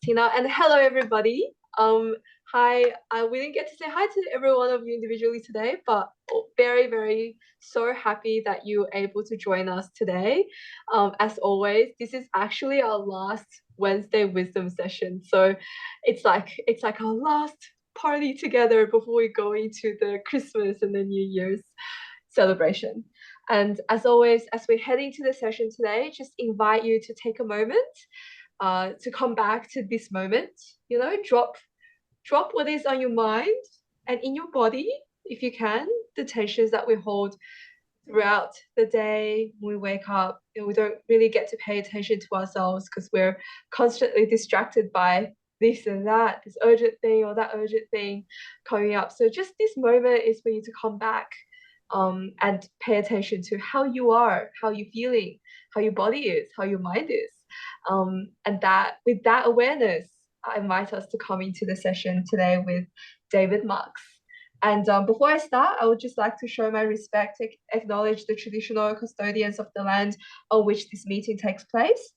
Tina, and hello everybody. Hi. We didn't get to say hi to every one of you individually today, but very, very so happy that you're able to join us today. As always, this is actually our last Wednesday wisdom session, so it's like our last party together before we go into the Christmas and the New Year's celebration. And as always, as we're heading to the session today, just invite you to take a moment to come back to this moment. Drop what is on your mind and in your body, if you can, the tensions that we hold throughout the day when we wake up. We don't really get to pay attention to ourselves because we're constantly distracted by this and that, this urgent thing or that urgent thing coming up. So just this moment is for you to come back and pay attention to how you are, how you're feeling, how your body is, how your mind is. And that with that awareness, I invite us to come into the session today with David Marks. And before I start, I would just like to show my respect, acknowledge the traditional custodians of the land on which this meeting takes place.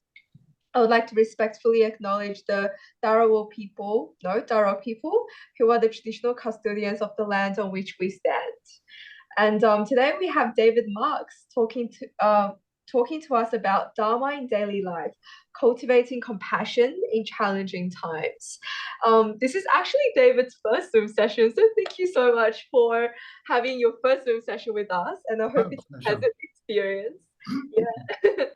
I would like to respectfully acknowledge the Dharma people, who are the traditional custodians of the land on which we stand. And today we have David Marks talking to us about Dharma in daily life, cultivating compassion in challenging times. This is actually David's first Zoom session, so thank you so much for having your first Zoom session with us, and I hope it's a pleasant experience. Yeah.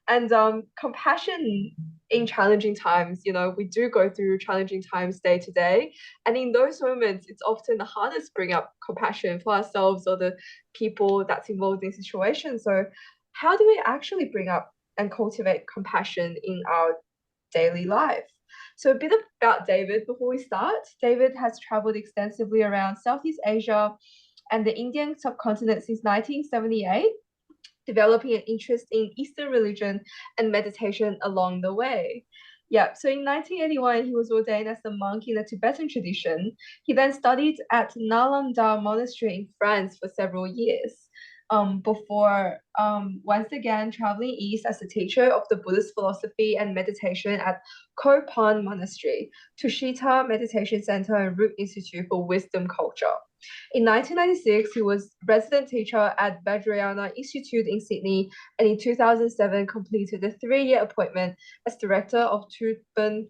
And compassion in challenging times, we do go through challenging times day to day, and in those moments it's often the hardest to bring up compassion for ourselves or the people that's involved in situations. So how do we actually bring up and cultivate compassion in our daily life? So a bit about David before we start. David has traveled extensively around Southeast Asia and the Indian subcontinent since 1978, developing an interest in Eastern religion and meditation along the way. Yeah, so in 1981, he was ordained as a monk in the Tibetan tradition. He then studied at Nalanda Monastery in France for several years, before once again traveling east as a teacher of the Buddhist philosophy and meditation at Kopan Monastery, Tushita Meditation Center and Root Institute for Wisdom Culture. In 1996, he was resident teacher at Vajrayana Institute in Sydney, and in 2007 completed a 3-year appointment as director of Tuban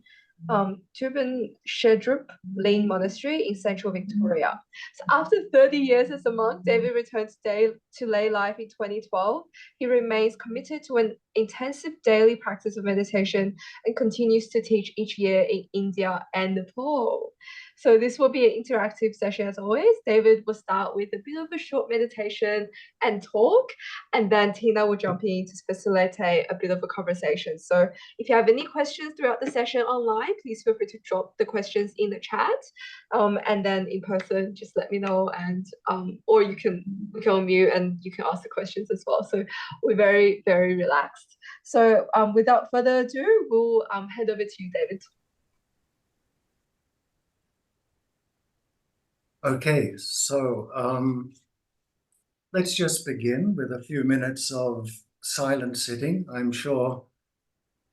Shedrup Lane Monastery in central Victoria. So after 30 years as a monk, David returned to lay life in 2012. He remains committed to an intensive daily practice of meditation and continues to teach each year in India and Nepal. So this will be an interactive session as always. David will start with a bit of a short meditation and talk, and then Tina will jump in to facilitate a bit of a conversation. So if you have any questions throughout the session online, please feel free to drop the questions in the chat. And then in person, just let me know, and or we can unmute and you can ask the questions as well. So we're very, very relaxed. So without further ado, we'll hand over to you, David. Okay, so let's just begin with a few minutes of silent sitting. I'm sure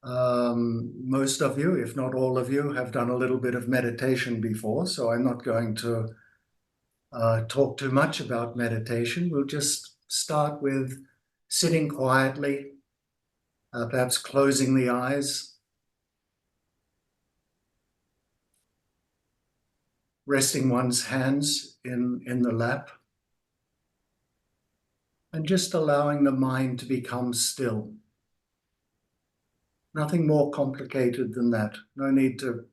most of you, if not all of you, have done a little bit of meditation before, so I'm not going to talk too much about meditation. We'll just start with sitting quietly, perhaps closing the eyes, resting one's hands in the lap, and just allowing the mind to become still. Nothing more complicated than that. No need to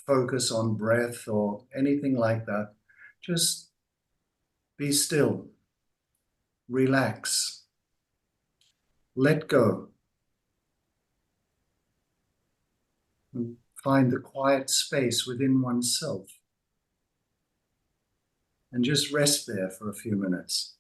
focus on breath or anything like that. Just be still, relax, let go, and find the quiet space within oneself. And just rest there for a few minutes.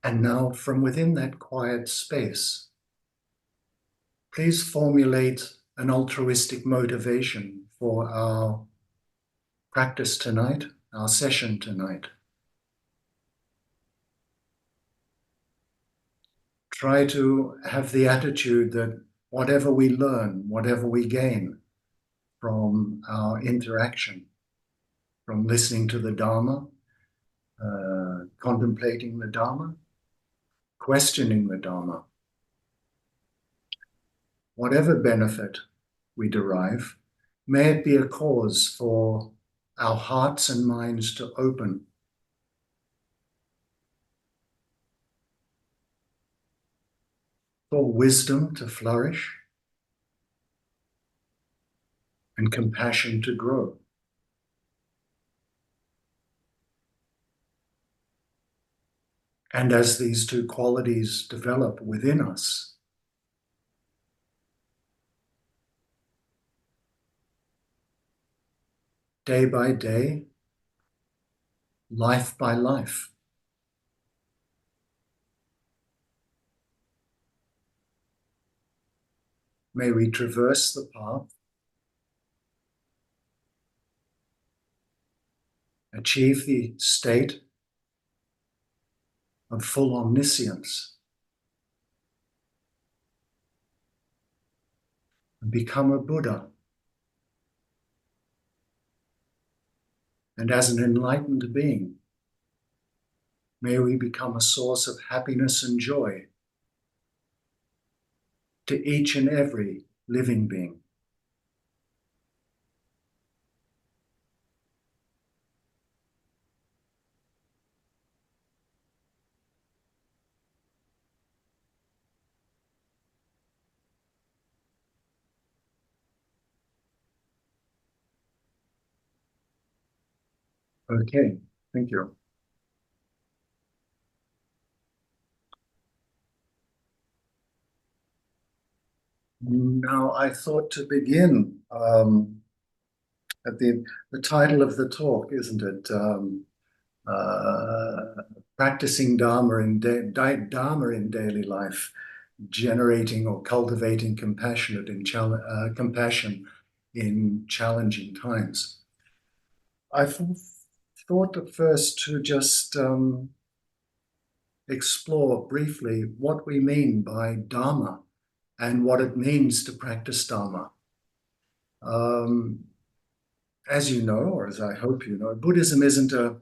And now, from within that quiet space, please formulate an altruistic motivation for our practice tonight, our session tonight. Try to have the attitude that whatever we learn, whatever we gain from our interaction, from listening to the Dharma, contemplating the Dharma, questioning the Dharma, whatever benefit we derive, may it be a cause for our hearts and minds to open, for wisdom to flourish, and compassion to grow. And as these two qualities develop within us, day by day, life by life, may we traverse the path, achieve the state of full omniscience, and become a Buddha. And as an enlightened being, may we become a source of happiness and joy to each and every living being. Okay, thank you. Now, I thought to begin at the title of the talk, isn't it? Practicing Dharma Dharma in daily life, generating or cultivating compassion in challenging times. I thought at first to just explore briefly what we mean by Dharma and what it means to practice Dharma. As you know, or as I hope you know, Buddhism isn't a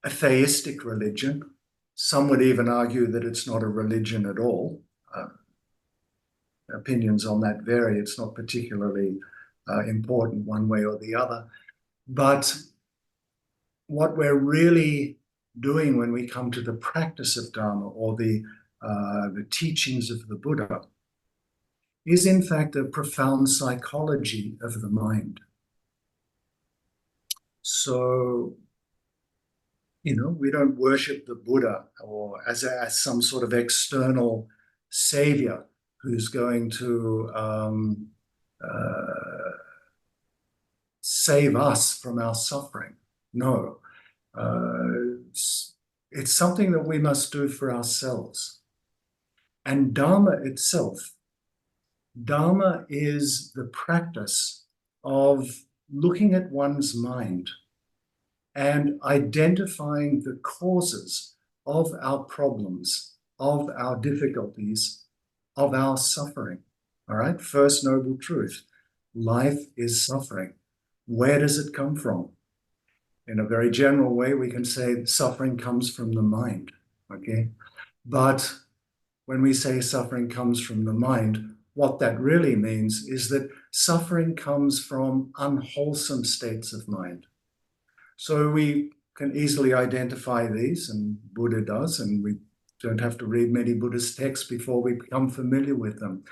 theistic religion. Some would even argue that it's not a religion at all. Opinions on that vary. It's not particularly important one way or the other. But what we're really doing when we come to the practice of Dharma or the teachings of the Buddha is in fact a profound psychology of the mind. So, you know, we don't worship the Buddha or as some sort of external savior who's going to save us from our suffering. No, it's something that we must do for ourselves. And Dharma itself, Dharma is the practice of looking at one's mind and identifying the causes of our problems, of our difficulties, of our suffering. All right, first noble truth, life is suffering. Where does it come from? In a very general way, we can say suffering comes from the mind, okay? But when we say suffering comes from the mind, what that really means is that suffering comes from unwholesome states of mind. So we can easily identify these, and Buddha does, and we don't have to read many Buddhist texts before we become familiar with them.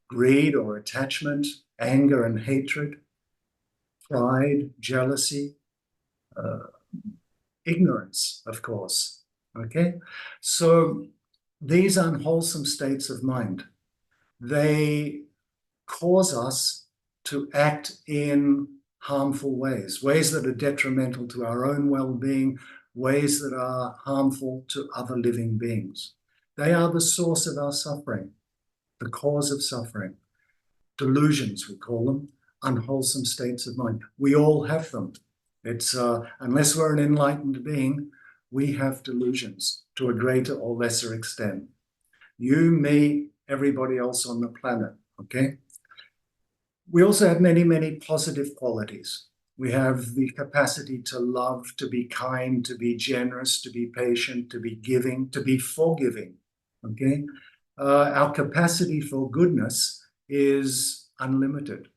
Greed or attachment, anger and hatred, pride, jealousy, ignorance, of course, okay? So these unwholesome states of mind, they cause us to act in harmful ways, ways that are detrimental to our own well-being, ways that are harmful to other living beings. They are the source of our suffering, the cause of suffering. Delusions, we call them, unwholesome states of mind. We all have them. It's unless we're an enlightened being, we have delusions to a greater or lesser extent. You, me, everybody else on the planet, okay? We also have many, many positive qualities. We have the capacity to love, to be kind, to be generous, to be patient, to be giving, to be forgiving, okay? Our capacity for goodness is unlimited.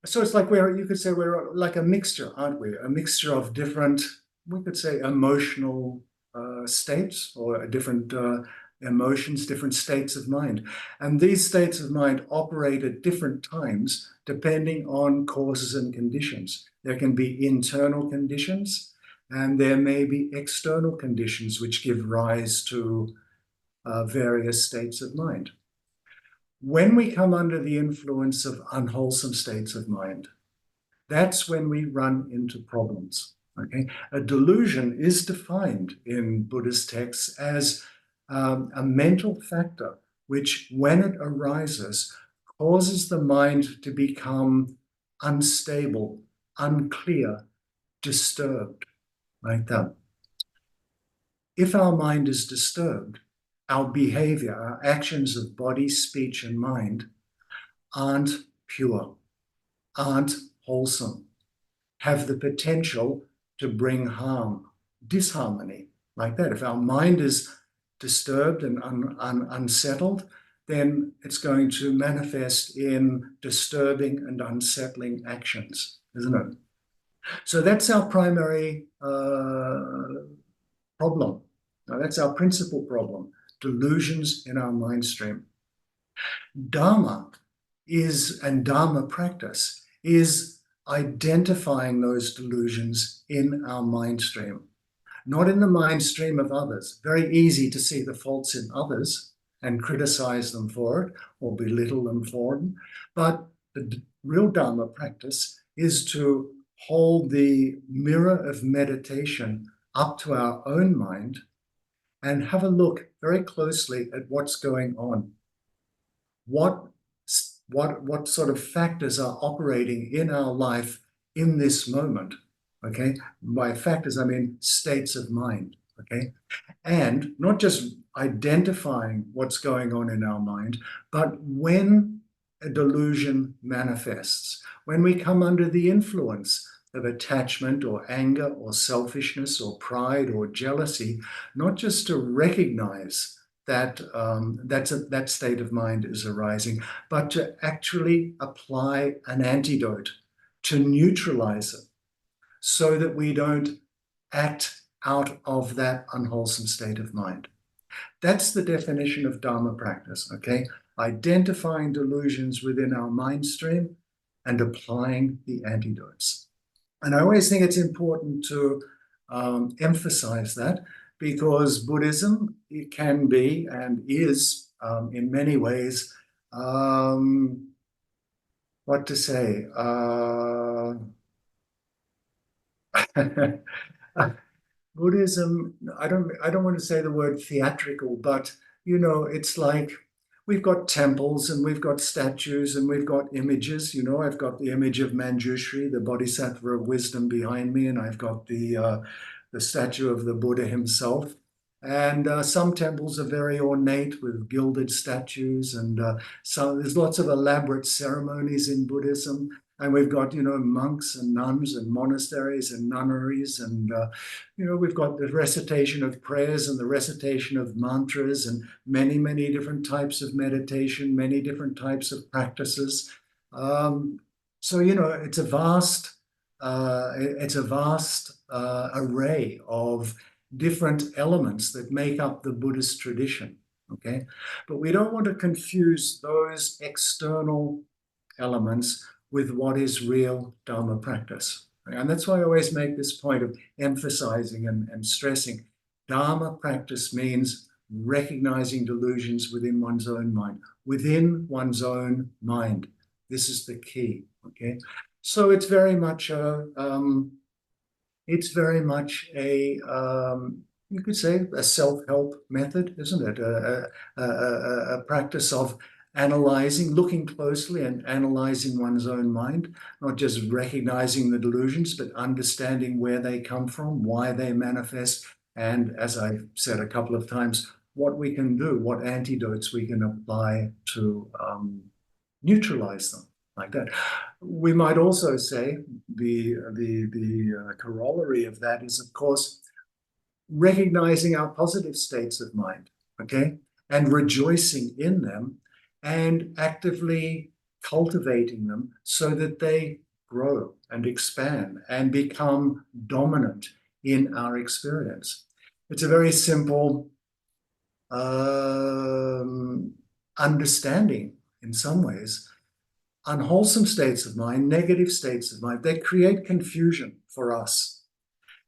So it's like you could say we're like a mixture, aren't we? A mixture of different, we could say, emotional states or different emotions, different states of mind. And these states of mind operate at different times depending on causes and conditions. There can be internal conditions and there may be external conditions which give rise to various states of mind. When we come under the influence of unwholesome states of mind, that's when we run into problems. Okay? A delusion is defined in Buddhist texts as a mental factor which, when it arises, causes the mind to become unstable, unclear, disturbed, like that. If our mind is disturbed, our behavior, our actions of body, speech, and mind aren't pure, aren't wholesome, have the potential to bring harm, disharmony, like that. If our mind is disturbed and unsettled, then it's going to manifest in disturbing and unsettling actions, isn't it? So that's our primary problem. Now, that's our principal problem, delusions in our mind stream. Dharma and Dharma practice is identifying those delusions in our mind stream, not in the mind stream of others. Very easy to see the faults in others and criticize them for it or belittle them for them. But the real Dharma practice is to hold the mirror of meditation up to our own mind and have a look very closely at what's going on. What sort of factors are operating in our life in this moment? Okay, by factors I mean states of mind. Okay, and not just identifying what's going on in our mind, but when a delusion manifests, when we come under the influence of attachment or anger or selfishness or pride or jealousy, not just to recognize that that state of mind is arising, but to actually apply an antidote to neutralize it so that we don't act out of that unwholesome state of mind. That's the definition of Dharma practice, okay? Identifying delusions within our mind stream and applying the antidotes. And I always think it's important to emphasize that, because Buddhism, it can be and is in many ways, what to say, Buddhism, I don't want to say the word theatrical, but it's like we've got temples and we've got statues and we've got images. I've got the image of Manjushri, the Bodhisattva of wisdom, behind me, and I've got the statue of the Buddha himself. And some temples are very ornate with gilded statues, and so there's lots of elaborate ceremonies in Buddhism. And we've got, monks and nuns and monasteries and nunneries. And, we've got the recitation of prayers and the recitation of mantras and many, many different types of meditation, many different types of practices. So, it's a vast array of different elements that make up the Buddhist tradition. Okay. But we don't want to confuse those external elements with what is real Dharma practice. And that's why I always make this point of emphasizing and stressing. Dharma practice means recognizing delusions within one's own mind, within one's own mind. This is the key, okay? So it's very much a you could say a self-help method, isn't it? A practice of analyzing, looking closely and analyzing one's own mind, not just recognizing the delusions, but understanding where they come from, why they manifest, and as I've said a couple of times, what we can do, what antidotes we can apply to neutralize them, like that. We might also say the corollary of that is, of course, recognizing our positive states of mind, okay, and rejoicing in them and actively cultivating them so that they grow and expand and become dominant in our experience. It's a very simple understanding in some ways. Unwholesome states of mind, negative states of mind, they create confusion for us.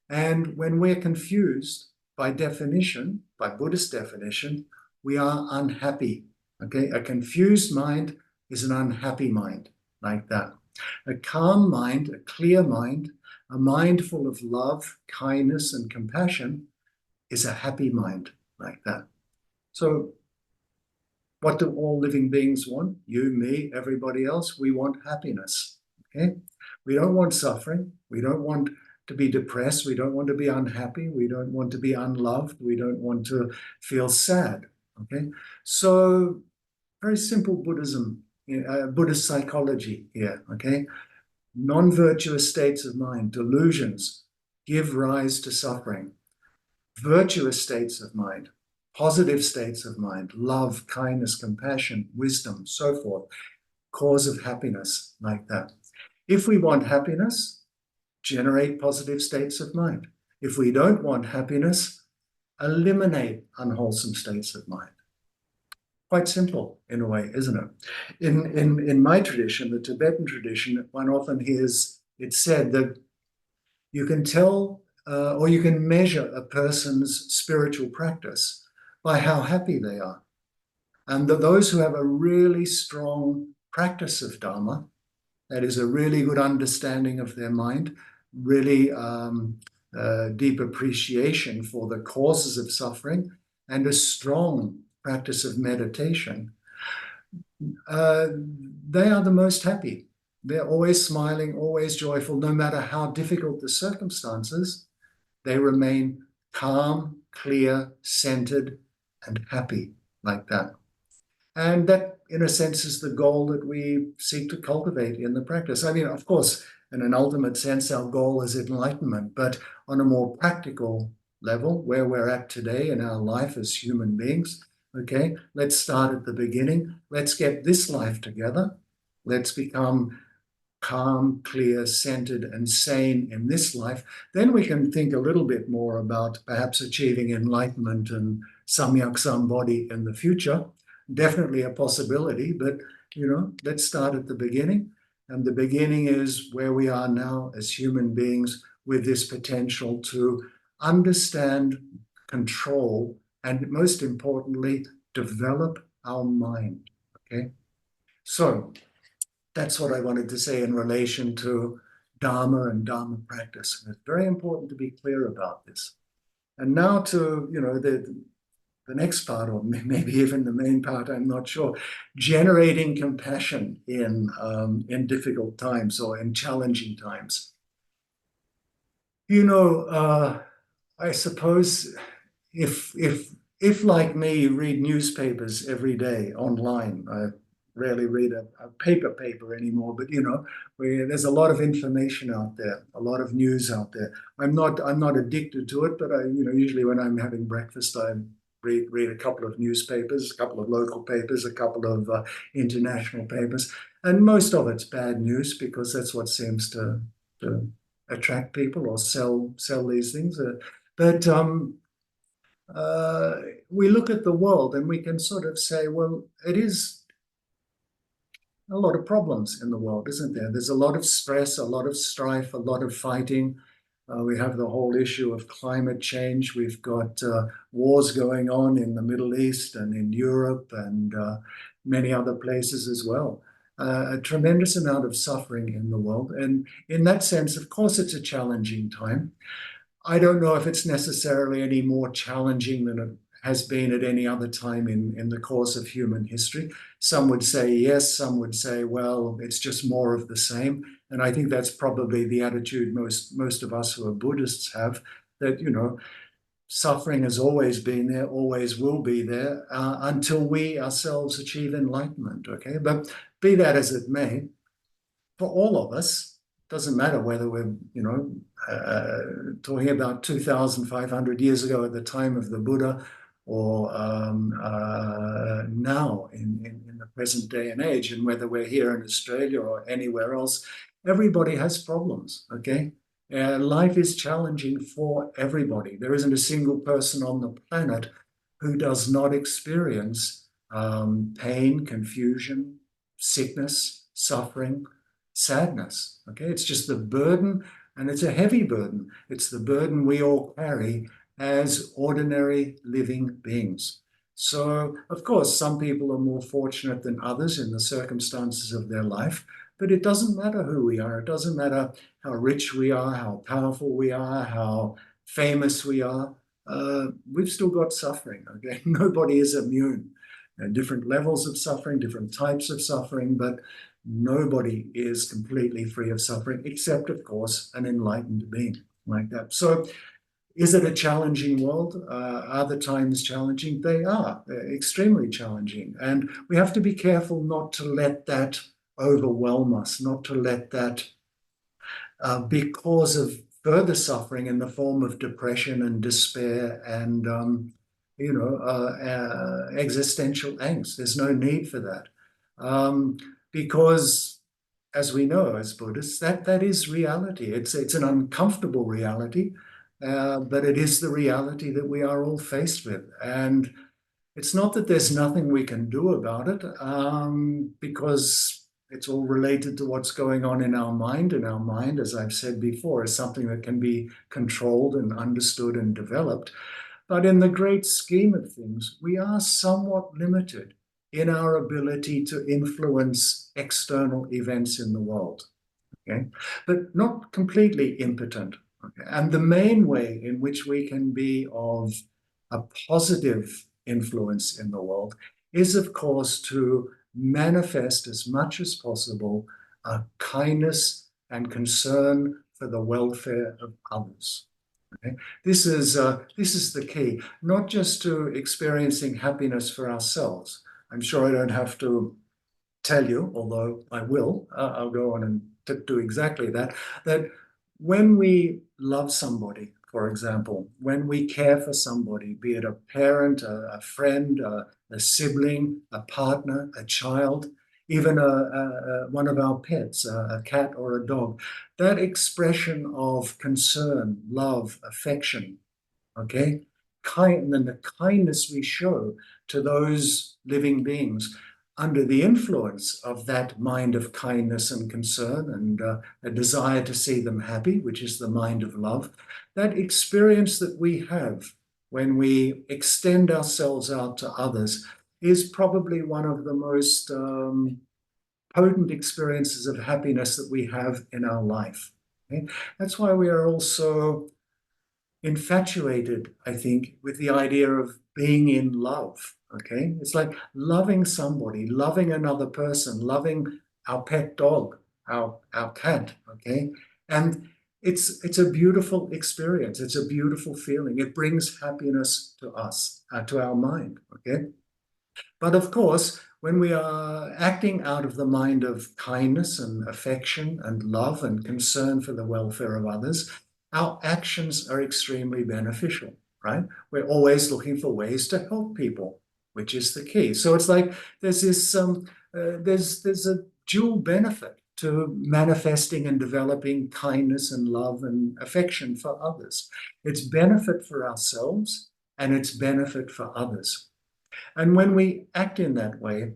And when we're confused, by definition, by Buddhist definition, we are unhappy. Okay, a confused mind is an unhappy mind, like that. A calm mind, a clear mind, a mind full of love, kindness, and compassion is a happy mind, like that. So what do all living beings want? You, me, everybody else. We want happiness. Okay? We don't want suffering. We don't want to be depressed. We don't want to be unhappy. We don't want to be unloved. We don't want to feel sad. Okay? So very simple Buddhism, Buddhist psychology here. Okay? Non-virtuous states of mind, delusions, give rise to suffering. Virtuous states of mind, positive states of mind, love, kindness, compassion, wisdom, so forth, cause of happiness, like that. If we want happiness, generate positive states of mind. If we don't want happiness, eliminate unwholesome states of mind. Quite simple in a way, isn't it? In my tradition, the Tibetan tradition, one often hears it said that you can tell or you can measure a person's spiritual practice by how happy they are. And that those who have a really strong practice of Dharma, that is a really good understanding of their mind, really deep appreciation for the causes of suffering, and a strong practice of meditation, they are the most happy. They're always smiling, always joyful, no matter how difficult the circumstances. They remain calm, clear, centered, and happy, like that. And that, in a sense, is the goal that we seek to cultivate in the practice. I mean, of course, in an ultimate sense, our goal is enlightenment, but on a more practical level, where we're at today in our life as human beings, okay, let's start at the beginning. Let's get this life together. Let's become calm, clear, centered, and sane in this life. Then we can think a little bit more about perhaps achieving enlightenment and samyak sambodhi in the future. Definitely a possibility, but let's start at the beginning. And the beginning is where we are now as human beings with this potential to understand, control, and most importantly, develop our mind. Okay? So that's what I wanted to say in relation to Dharma and Dharma practice. And it's very important to be clear about this. And now to, the next part, or maybe even the main part, I'm not sure, generating compassion in difficult times or in challenging times. I suppose if like me, you read newspapers every day online. I rarely read a paper anymore, but there's a lot of information out there, a lot of news out there. I'm not addicted to it, but I usually when I'm having breakfast, I read a couple of newspapers, a couple of local papers, a couple of international papers, and most of it's bad news because that's what seems to attract people or sell these things. But we look at the world and we can sort of say, well, it is a lot of problems in the world, isn't there? There's a lot of stress, a lot of strife, a lot of fighting. We have the whole issue of climate change. We've got wars going on in the Middle East and in Europe and many other places as well. a tremendous amount of suffering in the world. And in that sense, of course, it's a challenging time. I don't know if it's necessarily any more challenging than it has been at any other time in the course of human history. Some would say yes, some would say, well, it's just more of the same. And I think that's probably the attitude most of us who are Buddhists have, that, suffering has always been there, always will be there, until we ourselves achieve enlightenment, okay? But be that as it may, for all of us, doesn't matter whether we're, talking about 2,500 years ago at the time of the Buddha, or now in the present day and age, and whether we're here in Australia or anywhere else, everybody has problems, okay? Life is challenging for everybody. There isn't a single person on the planet who does not experience pain, confusion, sickness, suffering, sadness. Okay, it's just the burden, and it's a heavy burden. It's the burden we all carry as ordinary living beings. So, of course, some people are more fortunate than others in the circumstances of their life, but it doesn't matter who we are. It doesn't matter how rich we are, how powerful we are, how famous we are. We've still got suffering. Okay, nobody is immune. Different levels of suffering, different types of suffering, but nobody is completely free of suffering, except, of course, an enlightened being like that. So, is it a challenging world? Are the times challenging? They are extremely challenging. And we have to be careful not to let that overwhelm us, not to let that be cause of further suffering in the form of depression and despair and, existential angst. There's no need for that. Because, as we know as Buddhists, that is reality. It's an uncomfortable reality, but it is the reality that we are all faced with. And it's not that there's nothing we can do about it, because it's all related to what's going on in our mind. And our mind, as I've said before, is something that can be controlled and understood and developed. But in the great scheme of things, we are somewhat limited in our ability to influence external events in the world, okay? But not completely impotent. Okay? And the main way in which we can be of a positive influence in the world is, of course, to manifest as much as possible kindness and concern for the welfare of others. Okay? This is the key, not just to experiencing happiness for ourselves. I'm sure I don't have to tell you, although I will, I'll go on and do exactly that, that when we love somebody, for example, when we care for somebody, be it a parent, a friend, a sibling, a partner, a child, even one of our pets, a cat or a dog, that expression of concern, love, affection, okay, and then the kindness we show to those living beings under the influence of that mind of kindness and concern and a desire to see them happy, which is the mind of love, that experience that we have when we extend ourselves out to others is probably one of the most potent experiences of happiness that we have in our life. Okay? That's why we are also infatuated, I think, with the idea of being in love. Okay, it's like loving somebody, loving another person, loving our pet dog, our cat. Okay, and it's a beautiful experience. It's a beautiful feeling. It brings happiness to us, to our mind. Okay, but of course, when we are acting out of the mind of kindness and affection and love and concern for the welfare of others, our actions are extremely beneficial, right? We're always looking for ways to help people, which is the key. So it's like there's this there's a dual benefit to manifesting and developing kindness and love and affection for others. It's benefit for ourselves and it's benefit for others. And when we act in that way,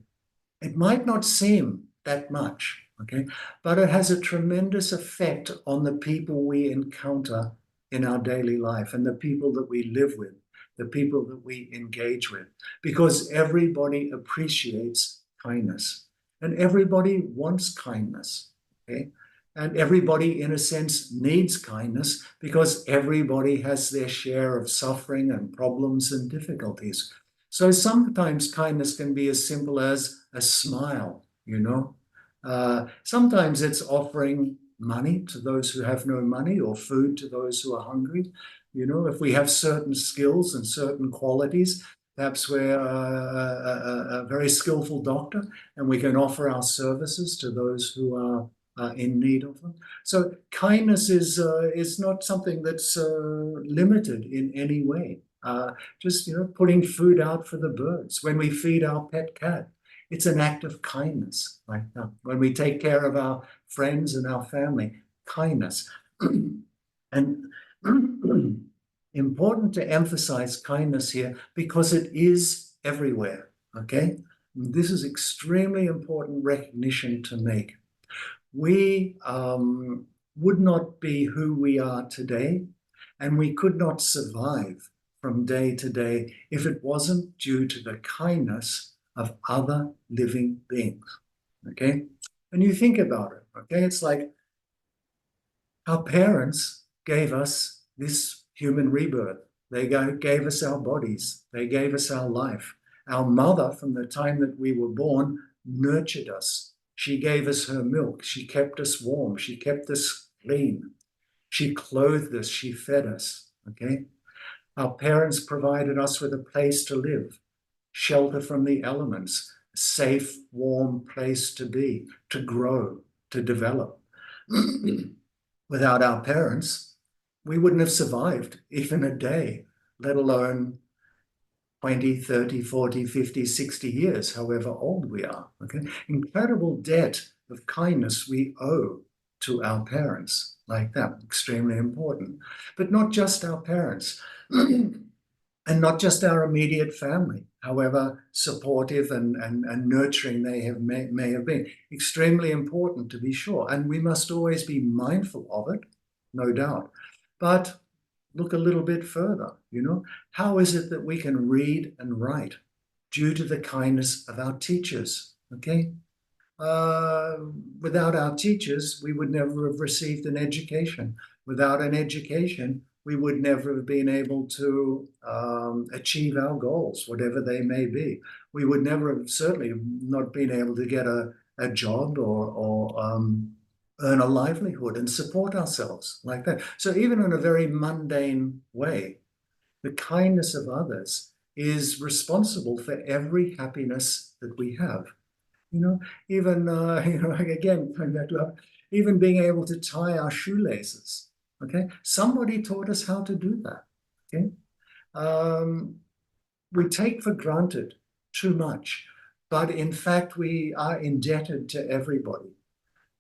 it might not seem that much, okay, but it has a tremendous effect on the people we encounter in our daily life and the people that we live with, the people that we engage with, because everybody appreciates kindness. And everybody wants kindness, okay? And everybody, in a sense, needs kindness because everybody has their share of suffering and problems and difficulties. So sometimes kindness can be as simple as a smile, you know. Sometimes it's offering money to those who have no money or food to those who are hungry. You know, if we have certain skills and certain qualities, perhaps we're a very skillful doctor and we can offer our services to those who are in need of them. So kindness is not something that's limited in any way. Just, you know, putting food out for the birds. When we feed our pet cat, it's an act of kindness. Right? When we take care of our friends and our family, kindness. And important to emphasize kindness here because it is everywhere, okay? This is extremely important recognition to make. We would not be who we are today, and we could not survive from day to day if it wasn't due to the kindness of other living beings, okay? And you think about it, okay? It's like our parents gave us this human rebirth. They gave us our bodies. They gave us our life. Our mother, from the time that we were born, nurtured us. She gave us her milk. She kept us warm. She kept us clean. She clothed us. She fed us. Okay? Our parents provided us with a place to live, shelter from the elements, a safe, warm place to be, to grow, to develop. Without our parents, we wouldn't have survived even a day, let alone 20, 30, 40, 50, 60 years, however old we are. Okay? Incredible debt of kindness we owe to our parents, like that, extremely important. But not just our parents, and not just our immediate family, however supportive and nurturing they may have been. Extremely important, to be sure. And we must always be mindful of it, no doubt. But look a little bit further, you know, how is it that we can read and write due to the kindness of our teachers, okay? Without our teachers, we would never have received an education. Without an education, we would never have been able to achieve our goals, whatever they may be. We would never have certainly not been able to get a job or earn a livelihood and support ourselves like that. So even in a very mundane way, the kindness of others is responsible for every happiness that we have. You know, even, you know, again, coming back to even being able to tie our shoelaces, okay? Somebody taught us how to do that, okay? We take for granted too much, but in fact, we are indebted to everybody.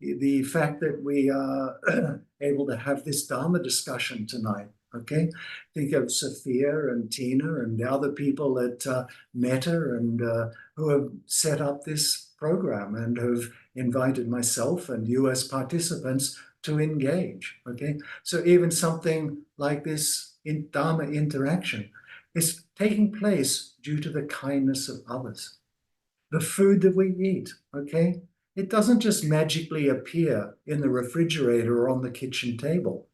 The fact that we are able to have this Dharma discussion tonight, okay? Think of Sophia and Tina and the other people at Meta and who have set up this program and have invited myself and you as participants to engage, okay? So even something like this in Dharma interaction is taking place due to the kindness of others. The food that we eat, okay? It doesn't just magically appear in the refrigerator or on the kitchen table.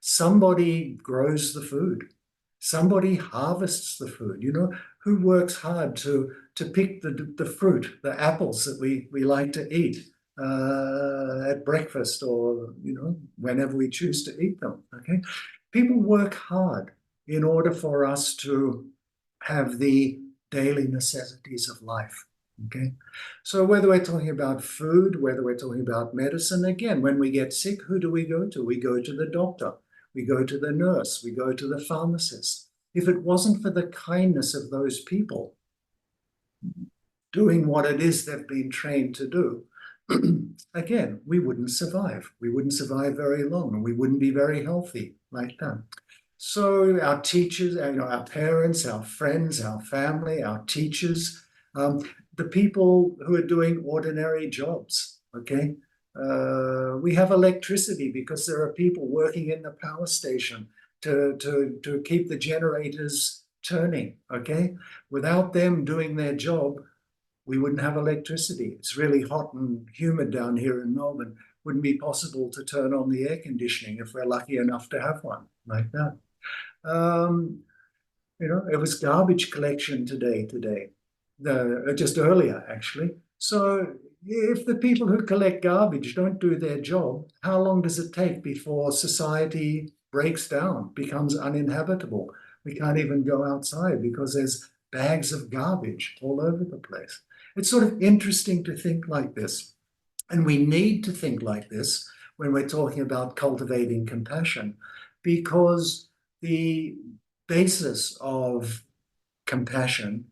Somebody grows the food. Somebody harvests the food. You know, who works hard to pick the fruit, the apples that we like to eat at breakfast or, you know, whenever we choose to eat them, okay? People work hard in order for us to have the daily necessities of life. Okay, so whether we're talking about food, whether we're talking about medicine, again, when we get sick, who do we go to? We go to the doctor, we go to the nurse, we go to the pharmacist. If it wasn't for the kindness of those people doing what it is they've been trained to do, again, we wouldn't survive. We wouldn't survive very long and we wouldn't be very healthy like that. So our teachers, you know, our parents, our friends, our family, our teachers, the people who are doing ordinary jobs, okay? We have electricity because there are people working in the power station to keep the generators turning, okay? Without them doing their job, we wouldn't have electricity. It's really hot and humid down here in Melbourne. Wouldn't be possible to turn on the air conditioning if we're lucky enough to have one like that. It was garbage collection today, just earlier, actually. So if the people who collect garbage don't do their job, how long does it take before society breaks down, becomes uninhabitable? We can't even go outside because there's bags of garbage all over the place. It's sort of interesting to think like this. And we need to think like this when we're talking about cultivating compassion, because the basis of compassion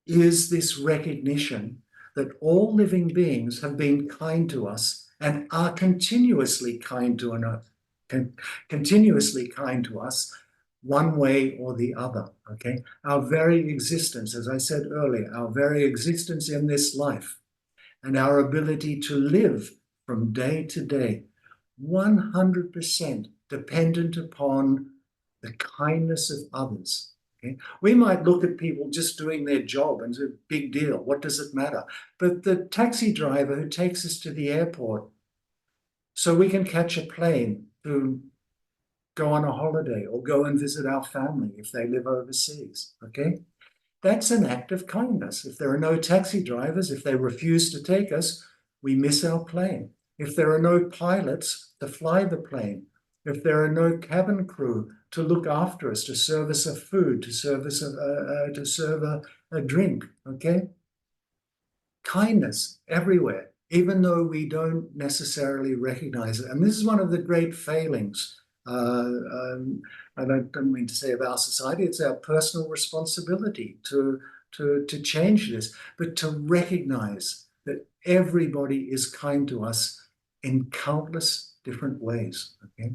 is this recognition that all living beings have been kind to us and are continuously kind to us one way or the other. Okay, our very existence, as I said earlier, our very existence in this life and our ability to live from day to day, 100% dependent upon the kindness of others. Okay? We might look at people just doing their job and it's a big deal. What does it matter? But the taxi driver who takes us to the airport so we can catch a plane to go on a holiday or go and visit our family if they live overseas. Okay? That's an act of kindness. If there are no taxi drivers, if they refuse to take us, we miss our plane. If there are no pilots to fly the plane, if there are no cabin crew to look after us, to serve us a food, to serve a drink, okay? Kindness everywhere, even though we don't necessarily recognize it. And this is one of the great failings. I don't mean to say of our society, it's our personal responsibility to change this, but to recognize that everybody is kind to us in countless different ways. Okay.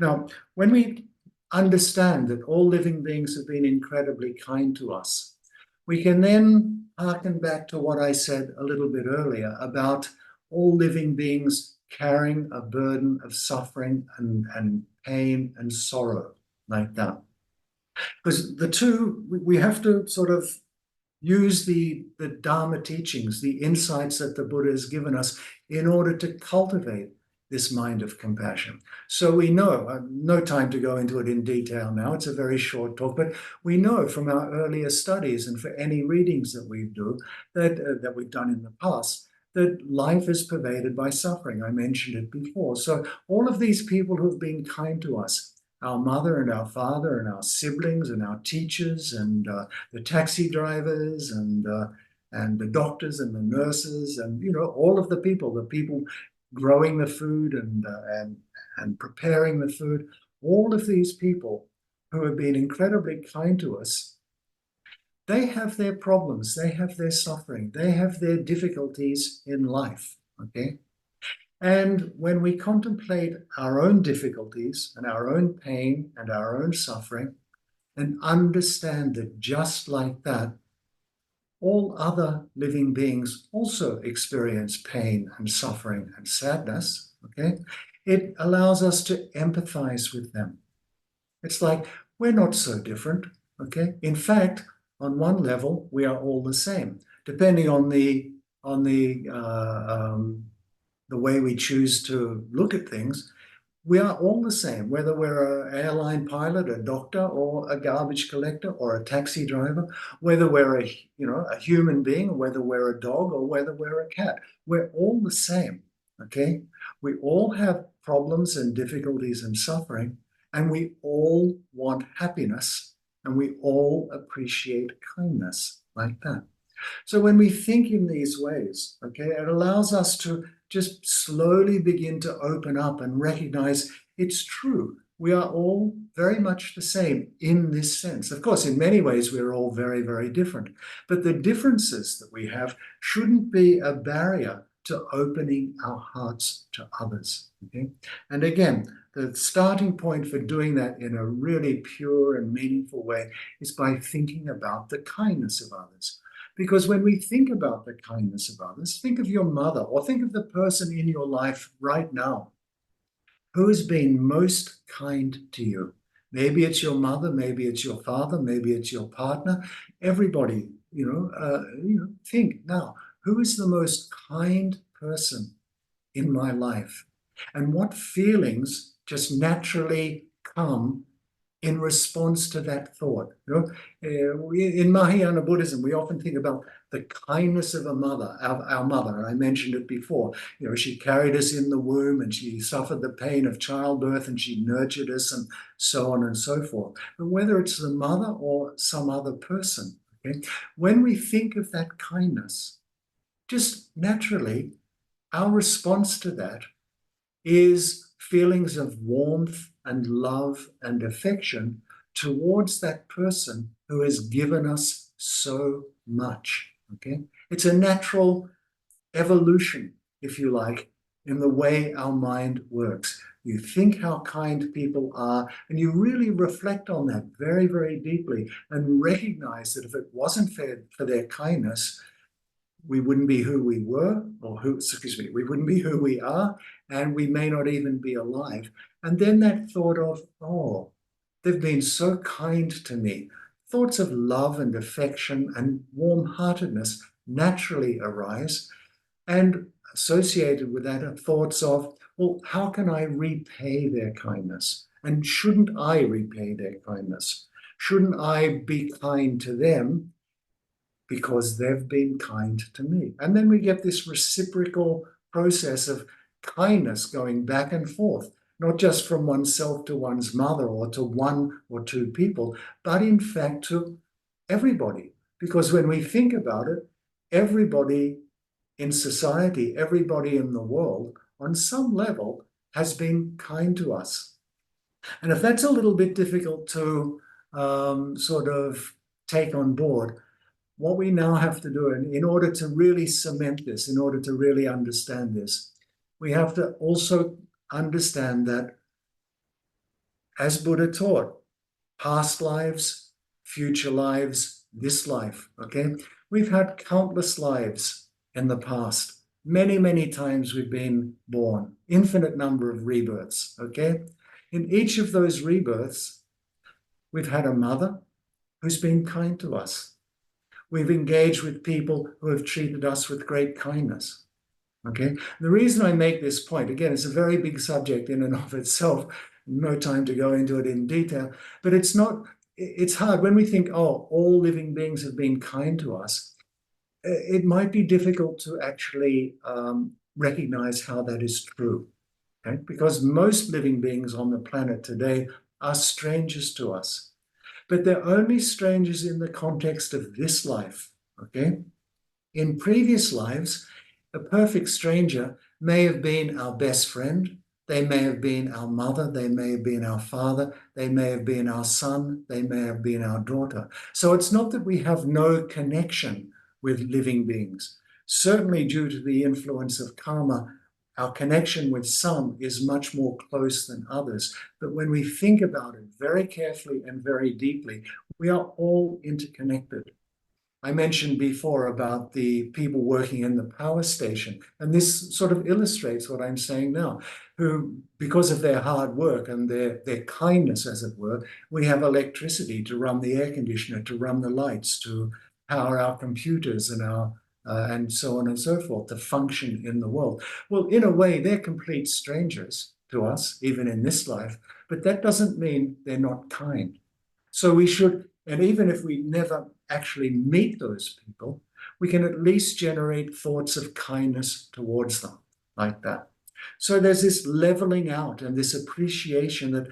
Now, when we understand that all living beings have been incredibly kind to us, we can then harken back to what I said a little bit earlier about all living beings carrying a burden of suffering and pain and sorrow like that. Because the two, we have to sort of use the Dharma teachings, the insights that the Buddha has given us in order to cultivate this mind of compassion. So we know, no time to go into it in detail now, it's a very short talk, but we know from our earlier studies and for any readings that we do, that we've done in the past, that life is pervaded by suffering. I mentioned it before. So all of these people who've been kind to us, our mother and our father and our siblings and our teachers and the taxi drivers and the doctors and the nurses and all of the people growing the food and preparing the food, all of these people who have been incredibly kind to us, they have their problems, they have their suffering, they have their difficulties in life, okay? And when we contemplate our own difficulties and our own pain and our own suffering and understand that just like that, all other living beings also experience pain and suffering and sadness, okay? It allows us to empathize with them. It's like, we're not so different, okay? In fact, on one level, we are all the same, depending on the way we choose to look at things. We are all the same, whether we're an airline pilot, a doctor, or a garbage collector, or a taxi driver, whether we're a human being, or whether we're a dog, or whether we're a cat. We're all the same, okay? We all have problems and difficulties and suffering, and we all want happiness, and we all appreciate kindness like that. So when we think in these ways, okay, it allows us to just slowly begin to open up and recognize it's true. We are all very much the same in this sense. Of course, in many ways, we're all very, very different. But the differences that we have shouldn't be a barrier to opening our hearts to others. Okay? And again, the starting point for doing that in a really pure and meaningful way is by thinking about the kindness of others. Because when we think about the kindness of others, think of your mother or think of the person in your life right now who has been most kind to you. Maybe it's your mother, maybe it's your father, maybe it's your partner. Everybody think now, who is the most kind person in my life? And what feelings just naturally come in response to that thought? In Mahayana Buddhism, we often think about the kindness of a mother, our mother. I mentioned it before. She carried us in the womb and she suffered the pain of childbirth and she nurtured us and so on and so forth. But whether it's the mother or some other person, okay, when we think of that kindness, just naturally, our response to that is feelings of warmth and love and affection towards that person who has given us so much. Okay? It's a natural evolution, if you like, in the way our mind works. You think how kind people are, and you really reflect on that very, very deeply and recognize that if it wasn't for their kindness, we wouldn't be who we were, we wouldn't be who we are, and we may not even be alive. And then that thought of, oh, they've been so kind to me. Thoughts of love and affection and warm-heartedness naturally arise. And associated with that are thoughts of, well, how can I repay their kindness? And shouldn't I repay their kindness? Shouldn't I be kind to them because they've been kind to me? And then we get this reciprocal process of kindness going back and forth, not just from oneself to one's mother or to one or two people, but in fact to everybody. Because when we think about it, everybody in society, everybody in the world, on some level, has been kind to us. And if that's a little bit difficult to sort of take on board, what we now have to do, in order to really cement this, in order to really understand this, we have to also understand that, as Buddha taught, past lives, future lives, this life, okay? We've had countless lives in the past. Many, many times we've been born, infinite number of rebirths, okay? In each of those rebirths, we've had a mother who's been kind to us. We've engaged with people who have treated us with great kindness. Okay. The reason I make this point, again, it's a very big subject in and of itself. No time to go into it in detail, but it's hard when we think, oh, all living beings have been kind to us. It might be difficult to actually recognize how that is true. Okay? Because most living beings on the planet today are strangers to us. But they're only strangers in the context of this life, okay? In previous lives, a perfect stranger may have been our best friend, they may have been our mother, they may have been our father, they may have been our son, they may have been our daughter. So it's not that we have no connection with living beings. Certainly due to the influence of karma, our connection with some is much more close than others. But when we think about it very carefully and very deeply, we are all interconnected. I mentioned before about the people working in the power station, and this sort of illustrates what I'm saying now, who, because of their hard work and their kindness, as it were, we have electricity to run the air conditioner, to run the lights, to power our computers and so on and so forth, to function in the world. Well, in a way, they're complete strangers to us, even in this life, but that doesn't mean they're not kind. So we should, and even if we never actually meet those people, we can at least generate thoughts of kindness towards them, like that. So there's this leveling out and this appreciation that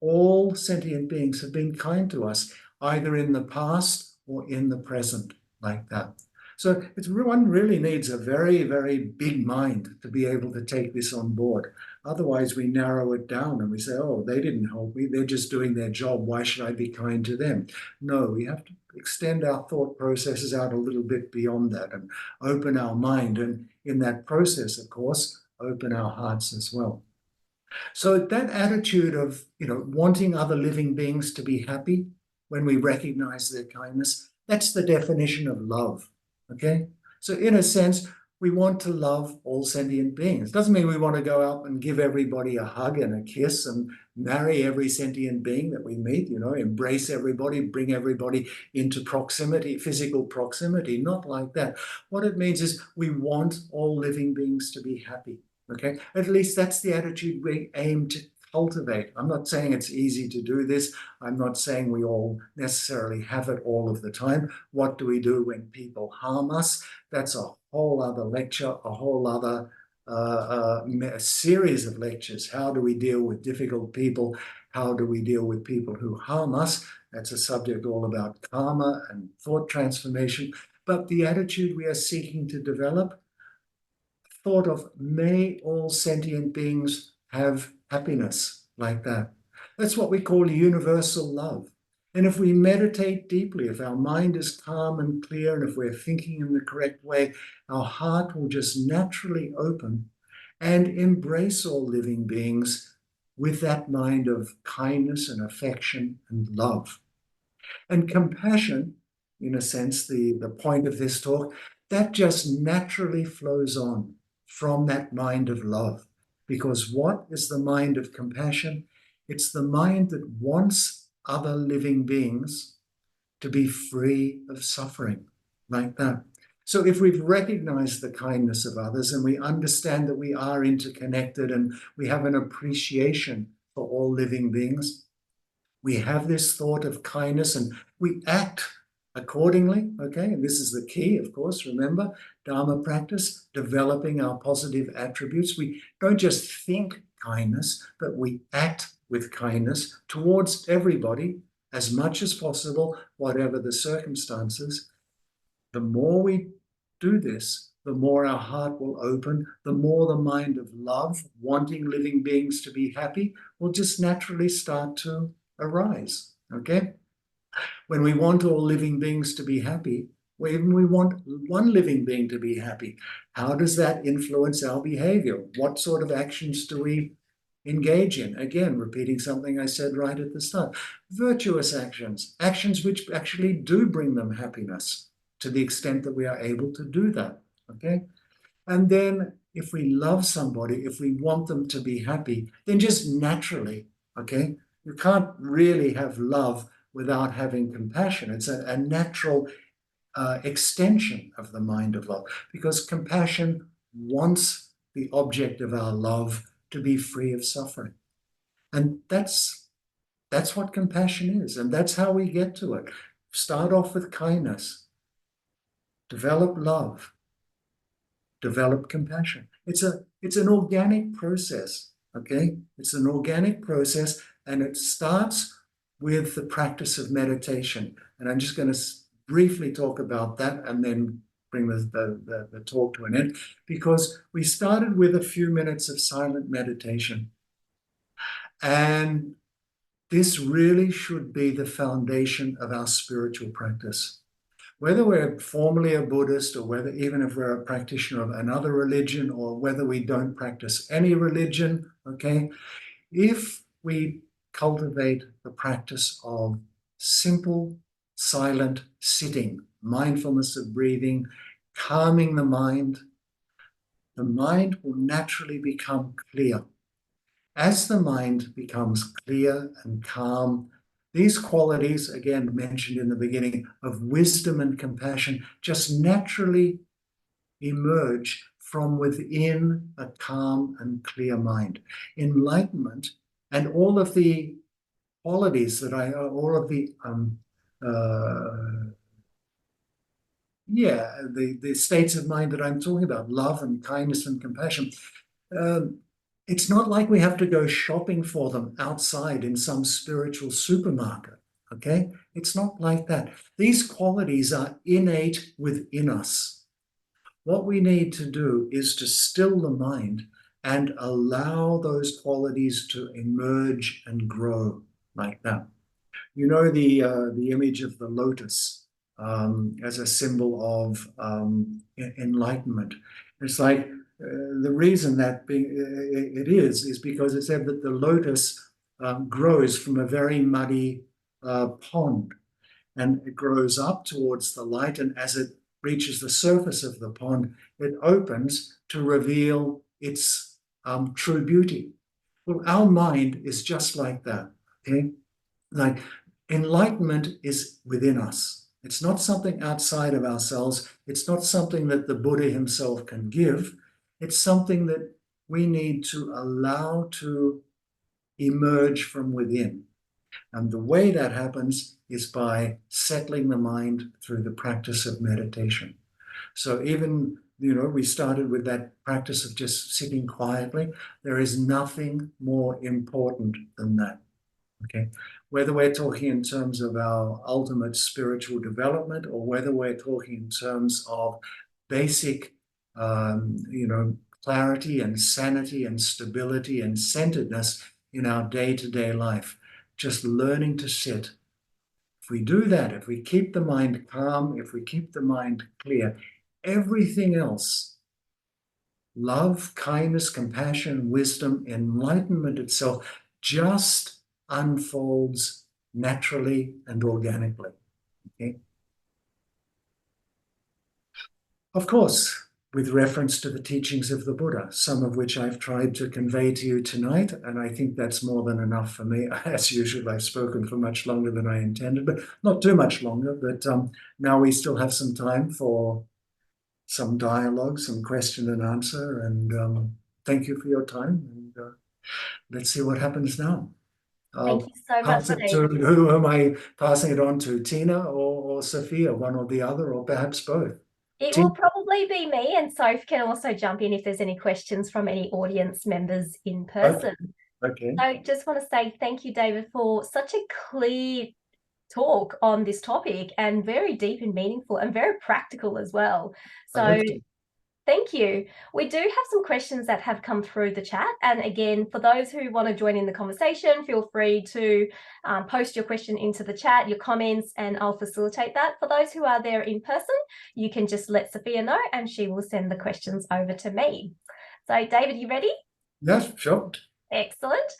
all sentient beings have been kind to us, either in the past or in the present, like that. So one really needs a very, very big mind to be able to take this on board. Otherwise, we narrow it down and we say, oh, they didn't help me. They're just doing their job. Why should I be kind to them? No, we have to extend our thought processes out a little bit beyond that and open our mind. And in that process, of course, open our hearts as well. So that attitude of, wanting other living beings to be happy when we recognize their kindness, that's the definition of love. Okay? So in a sense, we want to love all sentient beings. Doesn't mean we want to go out and give everybody a hug and a kiss and marry every sentient being that we meet, embrace everybody, bring everybody into proximity, physical proximity, not like that. What it means is we want all living beings to be happy, okay? At least that's the attitude we aim to cultivate. I'm not saying it's easy to do this. I'm not saying we all necessarily have it all of the time. What do we do when people harm us? That's a whole other lecture, a whole other series of lectures. How do we deal with difficult people? How do we deal with people who harm us? That's a subject all about karma and thought transformation. But the attitude we are seeking to develop, thought of may all sentient beings have happiness, like that. That's what we call universal love. And if we meditate deeply, if our mind is calm and clear, and if we're thinking in the correct way, our heart will just naturally open and embrace all living beings with that mind of kindness and affection and love. And compassion, in a sense, the point of this talk, that just naturally flows on from that mind of love. Because what is the mind of compassion? It's the mind that wants other living beings to be free of suffering, like that. So if we've recognized the kindness of others and we understand that we are interconnected and we have an appreciation for all living beings, we have this thought of kindness and we act accordingly, okay? And this is the key, of course, remember, Dharma practice, developing our positive attributes. We don't just think kindness, but we act with kindness towards everybody as much as possible, whatever the circumstances. The more we do this, the more our heart will open, the more the mind of love, wanting living beings to be happy, will just naturally start to arise, okay? When we want all living beings to be happy, or even we want one living being to be happy, how does that influence our behavior? What sort of actions do we engage in? Again, repeating something I said right at the start. Virtuous actions, actions which actually do bring them happiness to the extent that we are able to do that, okay? And then if we love somebody, if we want them to be happy, then just naturally, okay? You can't really have love without having compassion. It's a natural extension of the mind of love, because compassion wants the object of our love to be free of suffering. And that's what compassion is, and that's how we get to it. Start off with kindness, develop love, develop compassion. It's an organic process, okay? It's an organic process, and it starts with the practice of meditation. And I'm just going to briefly talk about that and then bring the talk to an end, because we started with a few minutes of silent meditation. And this really should be the foundation of our spiritual practice. Whether we're formally a Buddhist, or whether even if we're a practitioner of another religion, or whether we don't practice any religion, okay, if we cultivate the practice of simple, silent sitting, mindfulness of breathing, calming the mind will naturally become clear. As the mind becomes clear and calm, these qualities, again mentioned in the beginning, of wisdom and compassion, just naturally emerge from within a calm and clear mind. Enlightenment and all of the qualities that all of the the states of mind that I'm talking about, love and kindness and compassion, it's not like we have to go shopping for them outside in some spiritual supermarket, okay? It's not like that. These qualities are innate within us. What we need to do is to still the mind and allow those qualities to emerge and grow like that. You know the image of the lotus as a symbol of enlightenment. It's like the reason that it is because it said that the lotus grows from a very muddy pond, and it grows up towards the light, and as it reaches the surface of the pond, it opens to reveal its true beauty. Well, our mind is just like that, okay? Like enlightenment is within us. It's not something outside of ourselves. It's not something that the Buddha himself can give. It's something that we need to allow to emerge from within. And the way that happens is by settling the mind through the practice of meditation. So even, we started with that practice of just sitting quietly. There is nothing more important than that. Okay, whether we're talking in terms of our ultimate spiritual development or whether we're talking in terms of basic, clarity and sanity and stability and centeredness in our day-to-day life, just learning to sit. If we do that, if we keep the mind calm, if we keep the mind clear, everything else, love, kindness, compassion, wisdom, enlightenment itself, just unfolds naturally and organically. Okay? Of course, with reference to the teachings of the Buddha, some of which I've tried to convey to you tonight, and I think that's more than enough for me. As usual, I've spoken for much longer than I intended, but not too much longer. But now we still have some time for some dialogue, some question and answer, and thank you for your time. And let's see what happens now. Thank I'll you so much, pass it to, David. who am I passing it on to? Tina or Sophia, one or the other, or perhaps both? It Tina? will probably be me, and Soph can also jump in if there's any questions from any audience members in person. Okay. I just want to say thank you, David, for such a clear talk on this topic, and very deep and meaningful and very practical as well. So thank you. We do have some questions that have come through the chat. And again, for those who want to join in the conversation, feel free to post your question into the chat, your comments, and I'll facilitate that. For those who are there in person, you can just let Sophia know and she will send the questions over to me. So David, you ready? Yes, sure. Excellent.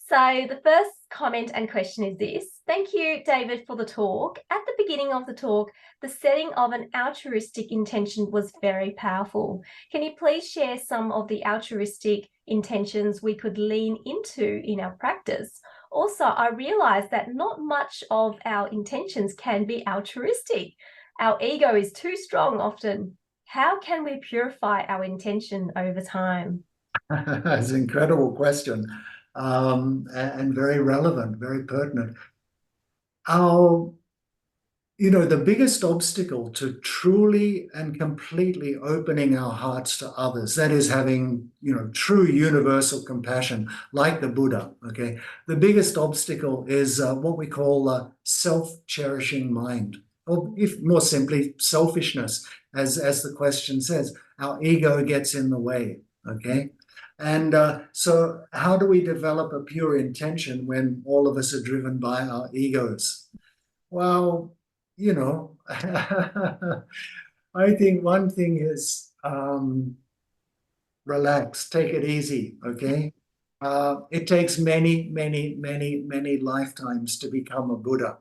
So the first comment and question is this. Thank you, David, for the talk. At the beginning of the talk, the setting of an altruistic intention was very powerful. Can you please share some of the altruistic intentions we could lean into in our practice? Also, I realize that not much of our intentions can be altruistic. Our ego is too strong often. How can we purify our intention over time? That's an incredible question, and very relevant, very pertinent. The biggest obstacle to truly and completely opening our hearts to others, that is having, true universal compassion, like the Buddha, okay? The biggest obstacle is what we call a self-cherishing mind, or if more simply, selfishness, as the question says. Our ego gets in the way, okay? And so how do we develop a pure intention when all of us are driven by our egos? Well, I think one thing is relax, take it easy, okay? It takes many, many, many, many lifetimes to become a Buddha.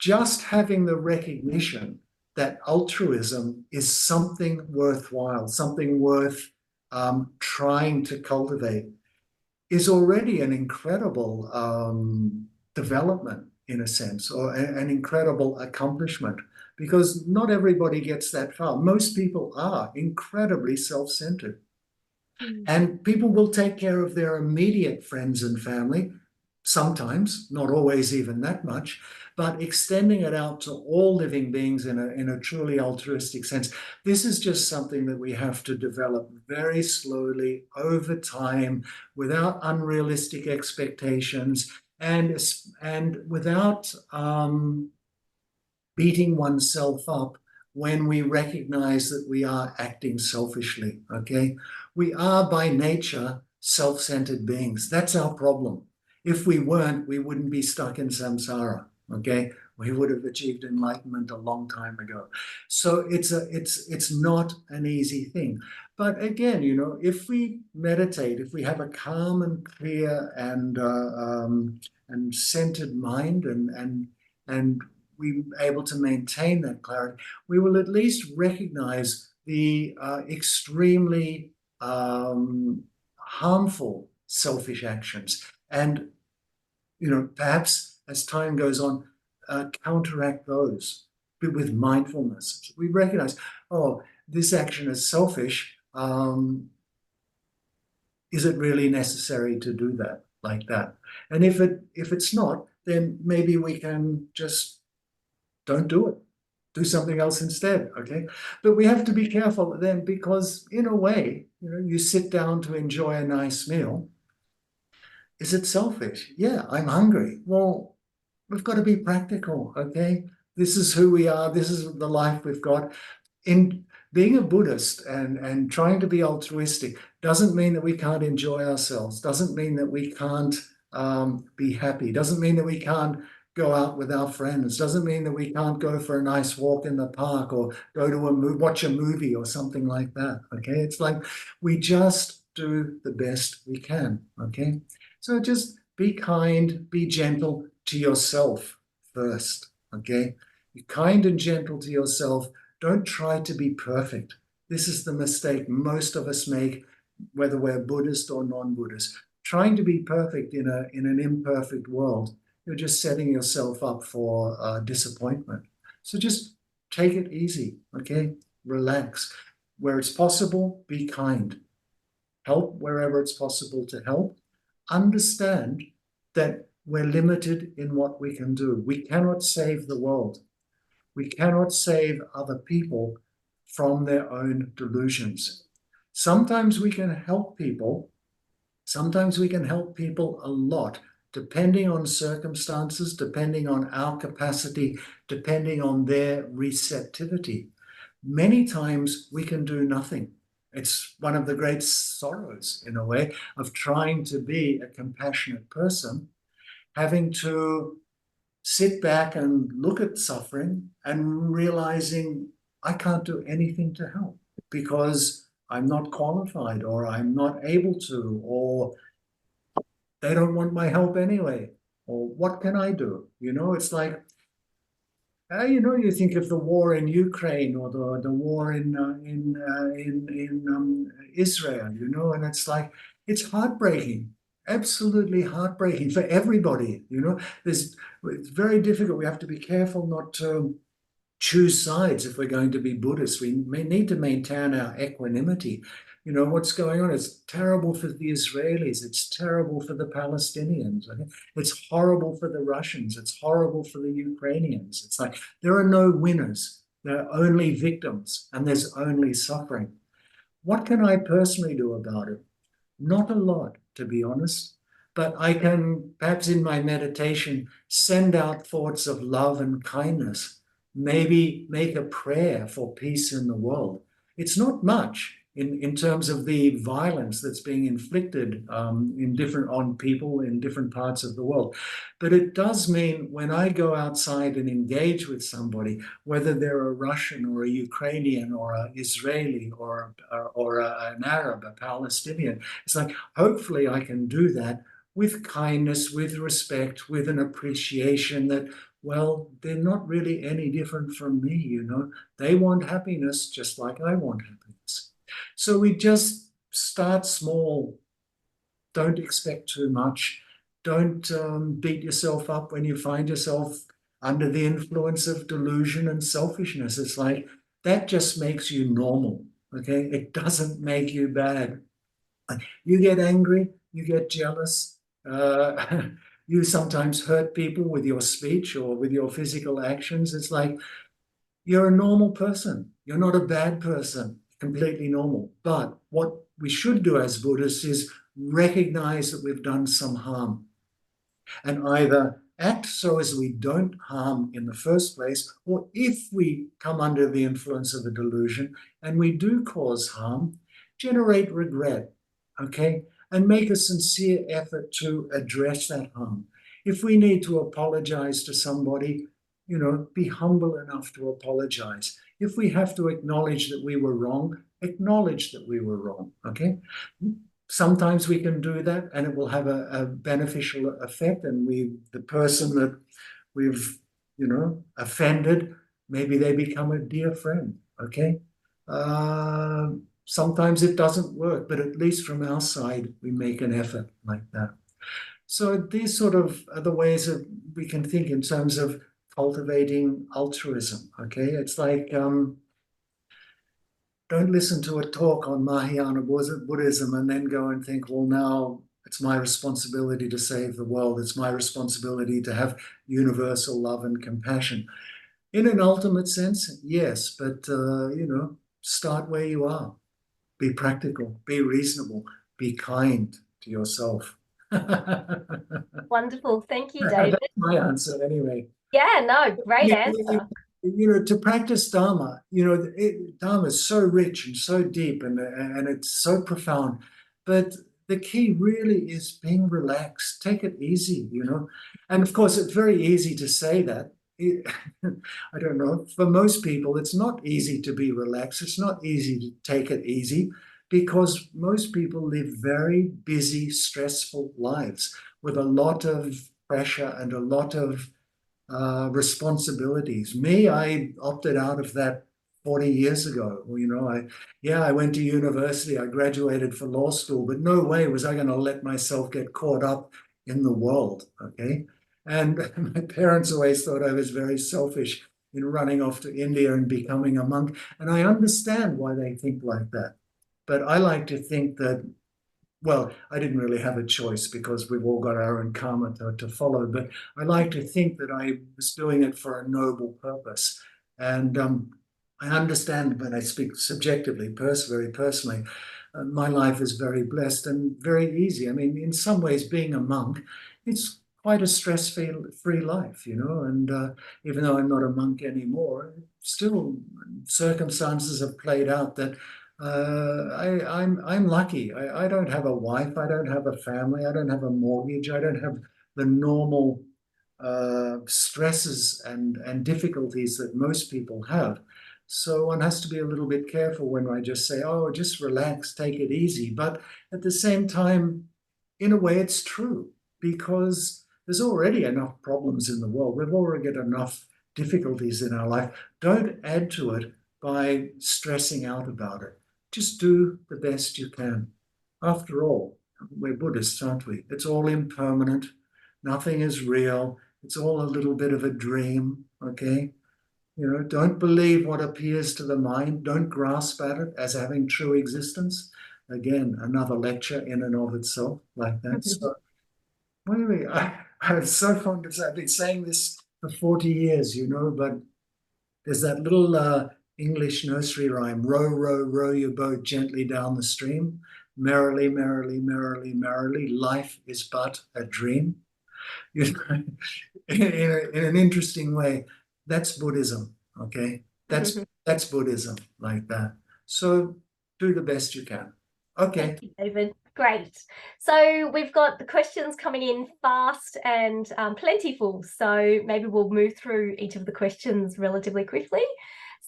Just having the recognition that altruism is something worthwhile, something worth trying to cultivate, is already an incredible development, in a sense, or an incredible accomplishment, because not everybody gets that far. Most people are incredibly self-centered. And people will take care of their immediate friends and family, sometimes, not always even that much, but extending it out to all living beings in a truly altruistic sense. This is just something that we have to develop very slowly over time, without unrealistic expectations, and without beating oneself up when we recognize that we are acting selfishly, okay? We are by nature self-centered beings. That's our problem. If we weren't, we wouldn't be stuck in samsara, okay? We would have achieved enlightenment a long time ago. So it's not an easy thing. But again, if we meditate, if we have a calm and clear and centered mind, and we're able to maintain that clarity, we will at least recognize the extremely harmful selfish actions, and perhaps as time goes on, counteract those with mindfulness. We recognize, oh, this action is selfish. Is it really necessary to do that like that? And if it's not, then maybe we can just don't do it. Do something else instead, okay? But we have to be careful then, because in a way, you sit down to enjoy a nice meal. Is it selfish? Yeah, I'm hungry. Well, we've got to be practical, okay? This is who we are. This is the life we've got. In being a Buddhist and trying to be altruistic doesn't mean that we can't enjoy ourselves, doesn't mean that we can't be happy, doesn't mean that we can't go out with our friends, doesn't mean that we can't go for a nice walk in the park or go to watch a movie or something like that, okay? It's like we just do the best we can, okay? So just be kind, be gentle to yourself first, okay? Be kind and gentle to yourself. Don't try to be perfect. This is the mistake most of us make, whether we're Buddhist or non-Buddhist. Trying to be perfect in an imperfect world, you're just setting yourself up for disappointment. So just take it easy, okay? Relax. Where it's possible, be kind. Help wherever it's possible to help. Understand that we're limited in what we can do. We cannot save the world. We cannot save other people from their own delusions. Sometimes we can help people. Sometimes we can help people a lot, depending on circumstances, depending on our capacity, depending on their receptivity. Many times we can do nothing. It's one of the great sorrows, in a way, of trying to be a compassionate person, having to sit back and look at suffering and realizing I can't do anything to help because I'm not qualified, or I'm not able to, or they don't want my help anyway, or what can I do? It's like, you think of the war in Ukraine, or the war in Israel, and it's like, it's heartbreaking, absolutely heartbreaking for everybody. It's very difficult. We have to be careful not to choose sides if we're going to be Buddhists. We may need to maintain our equanimity. What's going on? It's terrible for the Israelis. It's terrible for the Palestinians. It's horrible for the Russians. It's horrible for the Ukrainians. It's like there are no winners. There are only victims, and there's only suffering. What can I personally do about it? Not a lot, to be honest. But I can, perhaps in my meditation, send out thoughts of love and kindness. Maybe make a prayer for peace in the world. It's not much in terms of the violence that's being inflicted on people in different parts of the world. But it does mean when I go outside and engage with somebody, whether they're a Russian or a Ukrainian or an Israeli or an Arab, a Palestinian, it's like, hopefully I can do that with kindness, with respect, with an appreciation that, well, they're not really any different from me, They want happiness just like I want happiness. So we just start small. Don't expect too much. Don't beat yourself up when you find yourself under the influence of delusion and selfishness. It's like, that just makes you normal, okay? It doesn't make you bad. You get angry, you get jealous, you sometimes hurt people with your speech or with your physical actions. It's like, you're a normal person. You're not a bad person, completely normal. But what we should do as Buddhists is recognize that we've done some harm and either act so as we don't harm in the first place, or if we come under the influence of a delusion and we do cause harm, generate regret, okay? And make a sincere effort to address that harm. If we need to apologize to somebody, be humble enough to apologize. If we have to acknowledge that we were wrong, acknowledge that we were wrong, okay? Sometimes we can do that and it will have a beneficial effect, and the person that we've offended, maybe they become a dear friend, okay? Sometimes it doesn't work, but at least from our side, we make an effort like that. So these sort of are the ways that we can think in terms of cultivating altruism, okay? It's like, don't listen to a talk on Mahayana Buddhism and then go and think, well, now it's my responsibility to save the world. It's my responsibility to have universal love and compassion. In an ultimate sense, yes, but, start where you are. Be practical, be reasonable, be kind to yourself. Wonderful. Thank you, David. That's my answer anyway. Yeah, no, great answer. To practice Dharma, Dharma is so rich and so deep and it's so profound. But the key really is being relaxed. Take it easy, And of course, it's very easy to say that. I don't know. For most people, it's not easy to be relaxed. It's not easy to take it easy because most people live very busy, stressful lives with a lot of pressure and a lot of responsibilities. Me, I opted out of that 40 years ago. I went to university, I graduated for law school, but no way was I going to let myself get caught up in the world, okay? And my parents always thought I was very selfish in running off to India and becoming a monk. And I understand why they think like that. But I like to think that, well, I didn't really have a choice because we've all got our own karma to follow, but I like to think that I was doing it for a noble purpose. And I understand when I speak subjectively, very personally, my life is very blessed and very easy. I mean, in some ways, being a monk, it's quite a stress-free life, and even though I'm not a monk anymore, still circumstances have played out that I'm lucky. I don't have a wife. I don't have a family. I don't have a mortgage. I don't have the normal stresses and difficulties that most people have. So one has to be a little bit careful when I just say, oh, just relax, take it easy. But at the same time, in a way, it's true because there's already enough problems in the world. We've already got enough difficulties in our life. Don't add to it by stressing out about it. Just do the best you can. After all, we're Buddhists, aren't we? It's all impermanent. Nothing is real. It's all a little bit of a dream, okay? Don't believe what appears to the mind. Don't grasp at it as having true existence. Again, another lecture in and of itself like that. So, really, I'm so fond of, I've been saying this for 40 years, but there's that little English nursery rhyme, row, row, row your boat gently down the stream. Merrily, merrily, merrily, merrily, life is but a dream. In an interesting way, that's Buddhism, okay? That's Buddhism like that. So do the best you can. Okay. Thank you, David. Great. So we've got the questions coming in fast and plentiful. So maybe we'll move through each of the questions relatively quickly.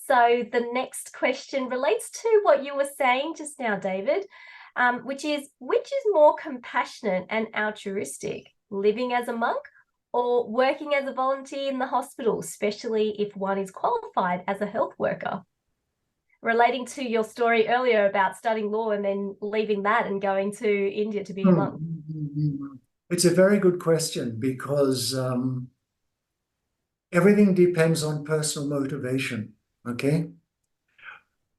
So the next question relates to what you were saying just now, David, which is more compassionate and altruistic, living as a monk or working as a volunteer in the hospital, especially if one is qualified as a health worker? Relating to your story earlier about studying law and then leaving that and going to India to be a monk. It's a very good question because everything depends on personal motivation, okay?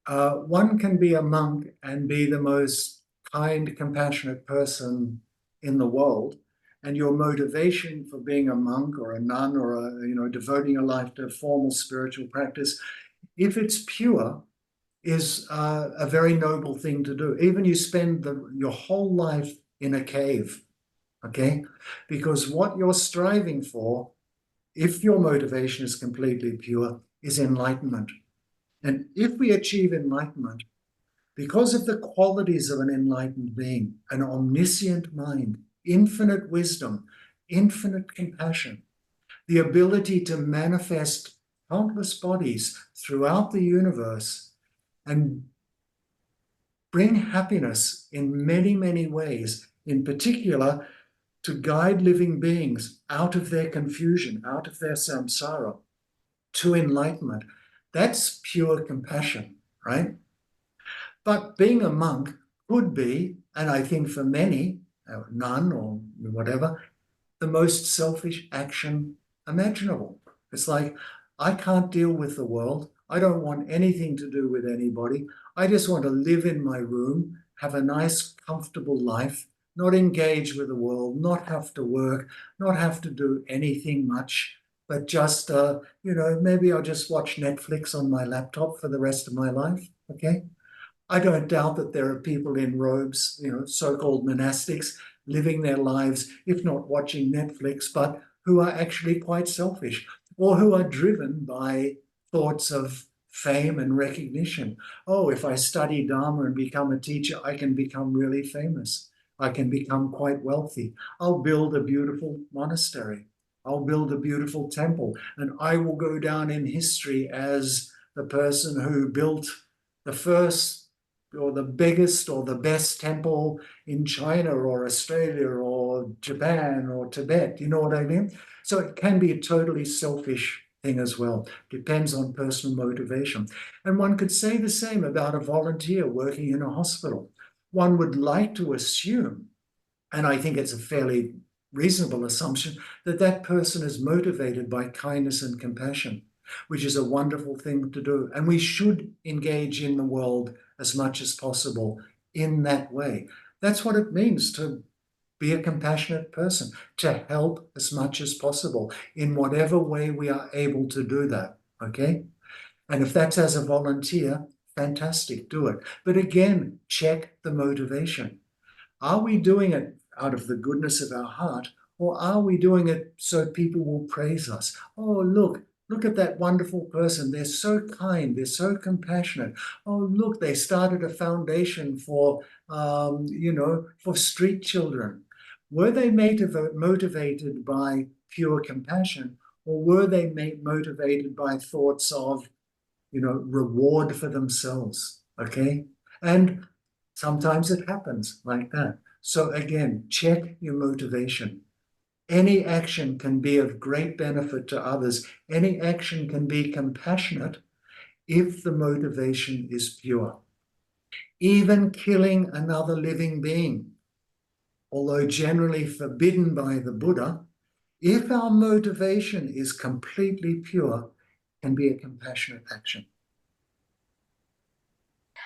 One can be a monk and be the most kind, compassionate person in the world, and your motivation for being a monk or a nun or devoting your life to formal spiritual practice, if it's pure, is a very noble thing to do. Even you spend your whole life in a cave, okay? Because what you're striving for, if your motivation is completely pure, is enlightenment. And if we achieve enlightenment, because of the qualities of an enlightened being, an omniscient mind, infinite wisdom, infinite compassion, the ability to manifest countless bodies throughout the universe and bring happiness in many, many ways, in particular, to guide living beings out of their confusion, out of their samsara, to enlightenment. That's pure compassion, right? But being a monk could be, and I think for many, none or whatever, the most selfish action imaginable. It's like, I can't deal with the world. I don't want anything to do with anybody. I just want to live in my room, have a nice, comfortable life, not engage with the world, not have to work, not have to do anything much, but just, maybe I'll just watch Netflix on my laptop for the rest of my life, okay? I don't doubt that there are people in robes, so-called monastics, living their lives, if not watching Netflix, but who are actually quite selfish, or who are driven by thoughts of fame and recognition. Oh, if I study Dharma and become a teacher, I can become really famous. I can become quite wealthy. I'll build a beautiful monastery. I'll build a beautiful temple, and I will go down in history as the person who built the first or the biggest or the best temple in China or Australia or Japan or Tibet. You know what I mean? So it can be a totally selfish thing as well. Depends on personal motivation. And one could say the same about a volunteer working in a hospital. One would like to assume, and I think it's a fairly reasonable assumption, that that person is motivated by kindness and compassion, which is a wonderful thing to do. And we should engage in the world as much as possible in that way. That's what it means to be a compassionate person, to help as much as possible in whatever way we are able to do that, okay? And if that's as a volunteer, fantastic, do it. But again, check the motivation. Are we doing it out of the goodness of our heart, or are we doing it so people will praise us? Oh, look at that wonderful person. They're so kind. They're so compassionate. Oh, look, they started a foundation for, for street children. Were they motivated by pure compassion, or were they motivated by thoughts of, reward for themselves? Okay. And sometimes it happens like that. So again, check your motivation. Any action can be of great benefit to others. Any action can be compassionate if the motivation is pure. Even killing another living being, although generally forbidden by the Buddha, if our motivation is completely pure, can be a compassionate action.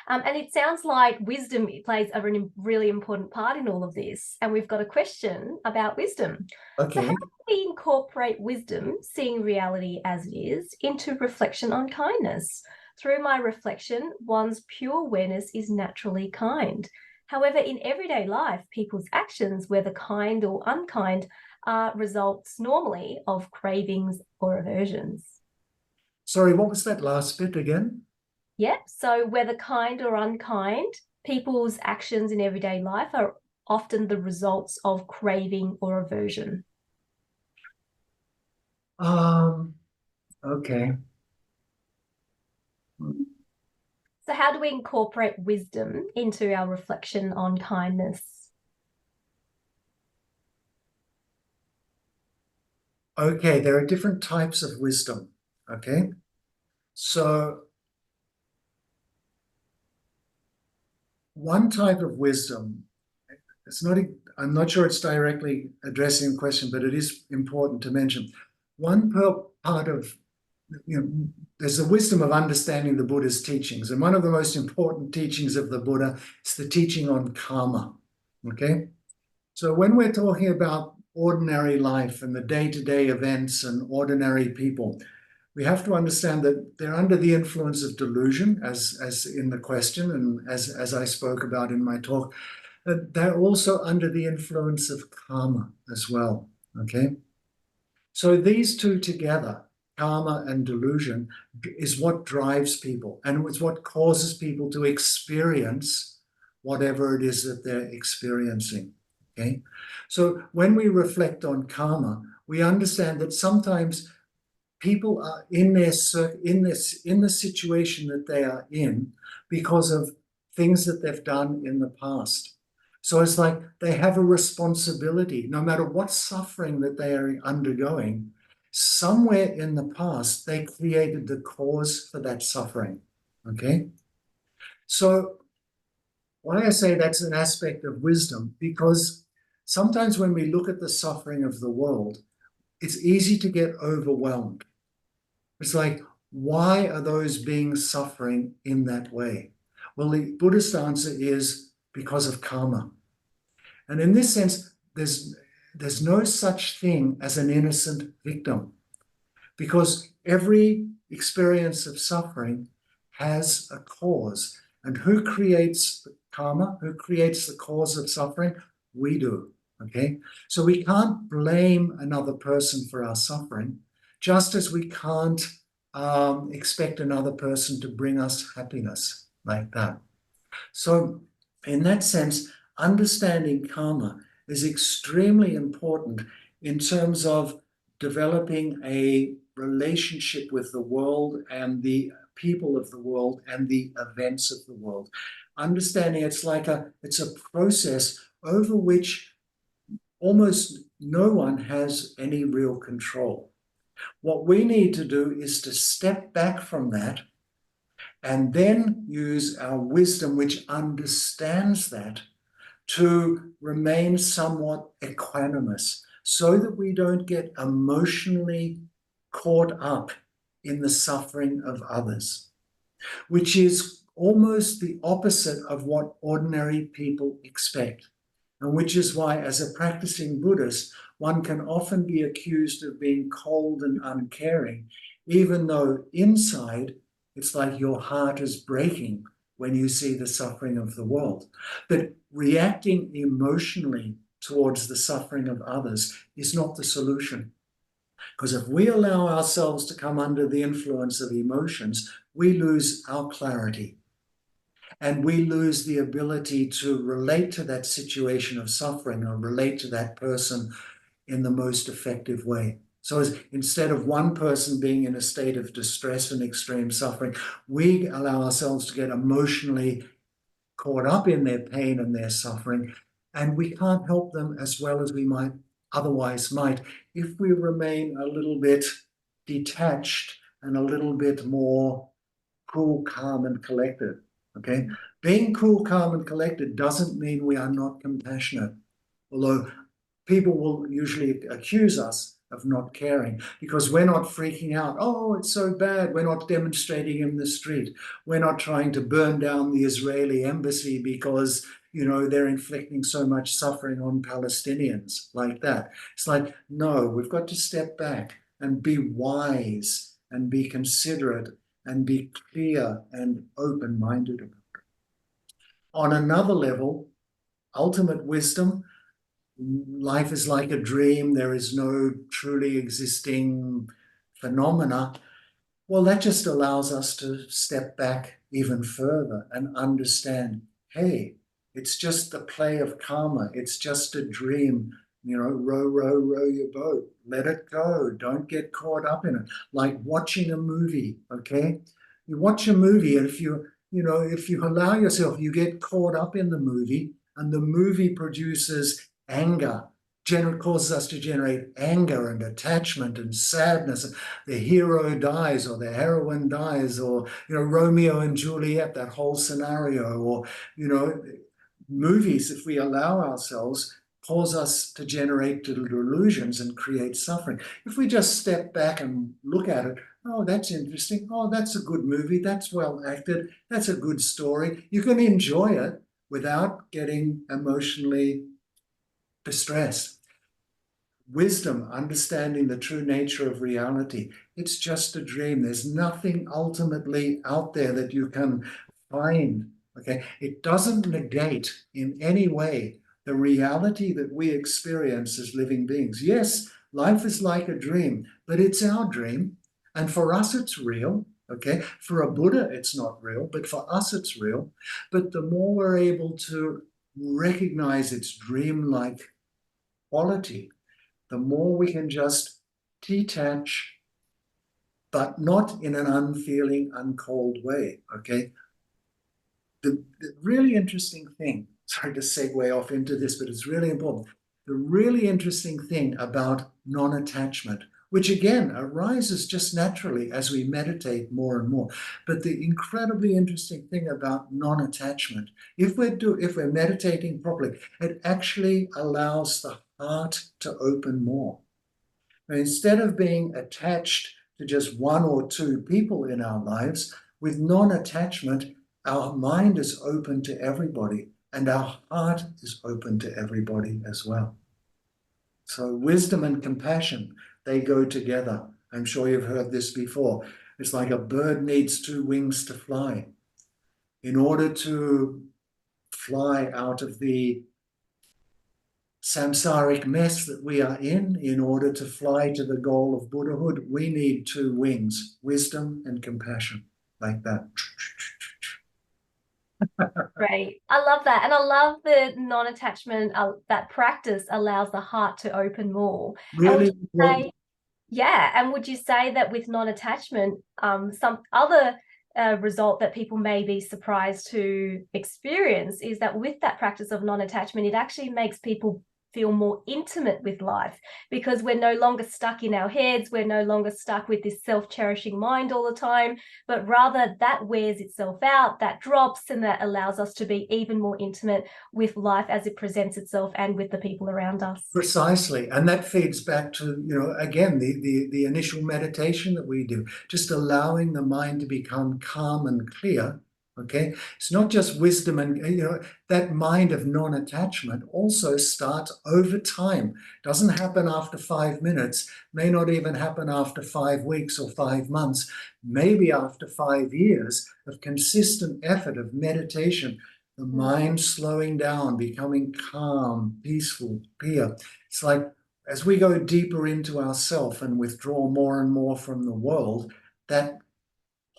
And it sounds like wisdom plays a really important part in all of this. And we've got a question about wisdom. Okay. So how do we incorporate wisdom, seeing reality as it is, into reflection on kindness? Through my reflection, one's pure awareness is naturally kind. However, in everyday life, people's actions, whether kind or unkind, are results normally of cravings or aversions. Sorry, what was that last bit again? Yep. So whether kind or unkind, people's actions in everyday life are often the results of craving or aversion. Okay. So how do we incorporate wisdom into our reflection on kindness? Okay, there are different types of wisdom. Okay. So one type of wisdom, I'm not sure it's directly addressing the question, but it is important to mention. One part of, there's the wisdom of understanding the Buddha's teachings. And one of the most important teachings of the Buddha is the teaching on karma. Okay. So when we're talking about ordinary life and the day-to-day events and ordinary people, we have to understand that they're under the influence of delusion, as in the question and as I spoke about in my talk. They're also under the influence of karma as well, okay? So these two together, karma and delusion, is what drives people, and it's what causes people to experience whatever it is that they're experiencing, okay? So when we reflect on karma, we understand that sometimes people are in the situation that they are in because of things that they've done in the past. So it's like they have a responsibility, no matter what suffering that they are undergoing, somewhere in the past, they created the cause for that suffering, okay? So why I say that's an aspect of wisdom, because sometimes when we look at the suffering of the world, it's easy to get overwhelmed. It's like, why are those beings suffering in that way? Well, the Buddhist answer is because of karma. And in this sense, there's no such thing as an innocent victim, because every experience of suffering has a cause. And who creates the karma? Who creates the cause of suffering? We do. Okay? So we can't blame another person for our suffering, just as we can't expect another person to bring us happiness like that. So in that sense, understanding karma is extremely important in terms of developing a relationship with the world and the people of the world and the events of the world. Understanding it's a process over which almost no one has any real control. What we need to do is to step back from that and then use our wisdom, which understands that, to remain somewhat equanimous so that we don't get emotionally caught up in the suffering of others, which is almost the opposite of what ordinary people expect. And which is why, as a practicing Buddhist, one can often be accused of being cold and uncaring, even though inside it's like your heart is breaking when you see the suffering of the world. But reacting emotionally towards the suffering of others is not the solution. Because if we allow ourselves to come under the influence of emotions, we lose our clarity. And we lose the ability to relate to that situation of suffering or relate to that person in the most effective way. So instead of one person being in a state of distress and extreme suffering, we allow ourselves to get emotionally caught up in their pain and their suffering, and we can't help them as well as we might otherwise might if we remain a little bit detached and a little bit more cool, calm, and collected. Okay? Being cool, calm, and collected doesn't mean we are not compassionate. Although people will usually accuse us of not caring because we're not freaking out. Oh, it's so bad. We're not demonstrating in the street. We're not trying to burn down the Israeli embassy because, they're inflicting so much suffering on Palestinians like that. It's like, no, we've got to step back and be wise and be considerate and be clear and open-minded about it. On another level, ultimate wisdom, life is like a dream, there is no truly existing phenomena. Well, that just allows us to step back even further and understand, hey, it's just the play of karma. It's just a dream. Row, row, row your boat. Let it go. Don't get caught up in it. Like watching a movie, okay? You watch a movie, and if you allow yourself, you get caught up in the movie, and the movie produces anger, causes us to generate anger and attachment and sadness. The hero dies or the heroine dies, or Romeo and Juliet, that whole scenario, or movies, if we allow ourselves, cause us to generate delusions and create suffering. If we just step back and look at it, oh, that's interesting. Oh, that's a good movie. That's well acted. That's a good story. You can enjoy it without getting emotionally distressed. Wisdom, understanding the true nature of reality. It's just a dream. There's nothing ultimately out there that you can find. Okay, it doesn't negate in any way the reality that we experience as living beings. Yes, life is like a dream, but it's our dream. And for us, it's real. Okay, for a Buddha, it's not real, but for us, it's real. But the more we're able to recognize its dream-like quality, the more we can just detach, but not in an unfeeling, uncold way. Okay. The really interesting thing. sorry to segue off into this, but it's really important. The really interesting thing about non-attachment, which again arises just naturally as we meditate more and more, but the incredibly interesting thing about non-attachment, if we're meditating properly, it actually allows the heart to open more. And instead of being attached to just one or two people in our lives, with non-attachment, our mind is open to everybody and our heart is open to everybody as well. So wisdom and compassion, they go together. I'm sure you've heard this before. It's like a bird needs two wings to fly. In order to fly out of the samsaric mess that we are in order to fly to the goal of Buddhahood, we need two wings, wisdom and compassion, like that. Great. I love that. And I love the non-attachment, that practice allows the heart to open more. Really and important. and would you say that with non-attachment, some other result that people may be surprised to experience is that with that practice of non-attachment, it actually makes people feel more intimate with life, because we're no longer stuck in our heads, we're no longer stuck with this self-cherishing mind all the time, but rather that wears itself out, that drops, and that allows us to be even more intimate with life as it presents itself and with the people around us. Precisely. And that feeds back to, again, the initial meditation that we do, just allowing the mind to become calm and clear. Okay, it's not just wisdom, and that mind of non-attachment also starts over time. Doesn't happen after 5 minutes, may not even happen after 5 weeks or 5 months, maybe after 5 years of consistent effort of meditation, the mind slowing down, becoming calm, peaceful, clear. It's like as we go deeper into ourself and withdraw more and more from the world, that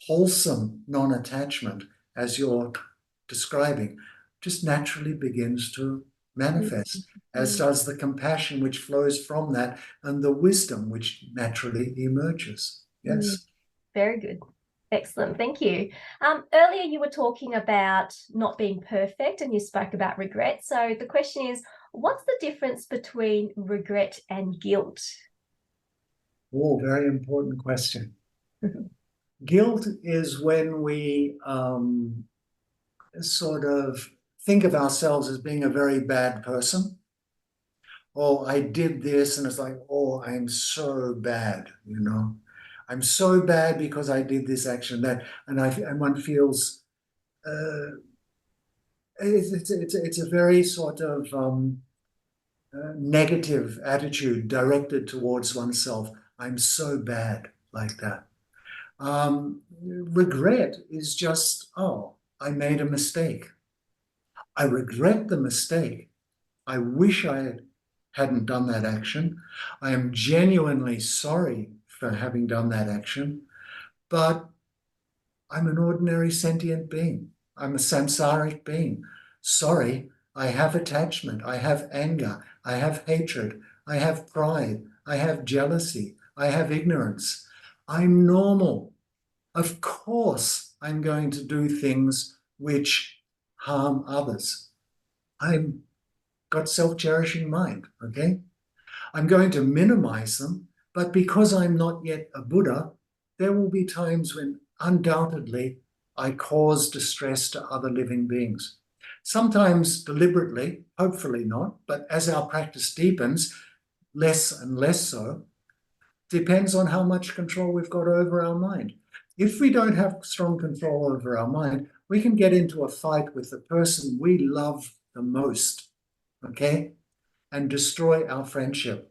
wholesome non-attachment, as you're describing, just naturally begins to manifest, as does the compassion which flows from that and the wisdom which naturally emerges. Yes. Very good. Excellent. Thank you. Earlier you were talking about not being perfect and you spoke about regret. So the question is, what's the difference between regret and guilt? Oh, very important question. Guilt is when we sort of think of ourselves as being a very bad person. Oh, I did this, and it's like, oh, I'm so bad, I'm so bad because I did this action, that, and one feels it's a very sort of negative attitude directed towards oneself. I'm so bad, like that. Regret is just, oh, I made a mistake. I regret the mistake. I wish I hadn't done that action. I am genuinely sorry for having done that action, but I'm an ordinary sentient being. I'm a samsaric being. Sorry, I have attachment. I have anger. I have hatred. I have pride. I have jealousy. I have ignorance. I'm normal. Of course, I'm going to do things which harm others. I've got self-cherishing mind, okay? I'm going to minimize them, but because I'm not yet a Buddha, there will be times when undoubtedly I cause distress to other living beings. Sometimes deliberately, hopefully not, but as our practice deepens, less and less so. Depends on how much control we've got over our mind. If we don't have strong control over our mind, we can get into a fight with the person we love the most, okay? And destroy our friendship,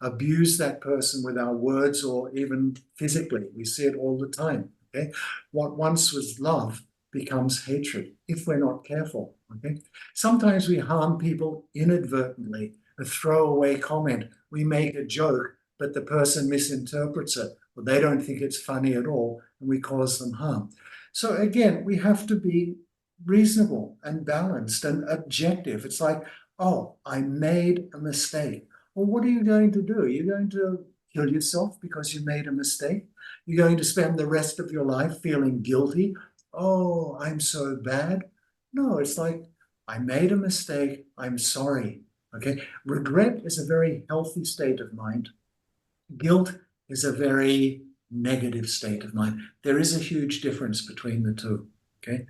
abuse that person with our words or even physically. We see it all the time, okay? What once was love becomes hatred if we're not careful, okay? Sometimes we harm people inadvertently, a throwaway comment. We make a joke, but the person misinterprets it, or they don't think it's funny at all, and we cause them harm. So again, we have to be reasonable and balanced and objective. It's like, oh, I made a mistake. Well, what are you going to do? Are you going to kill yourself because you made a mistake? You're going to spend the rest of your life feeling guilty? Oh, I'm so bad. No, it's like, I made a mistake. I'm sorry. Okay. Regret is a very healthy state of mind. Guilt is a very negative state of mind. There is a huge difference between the two. Okay.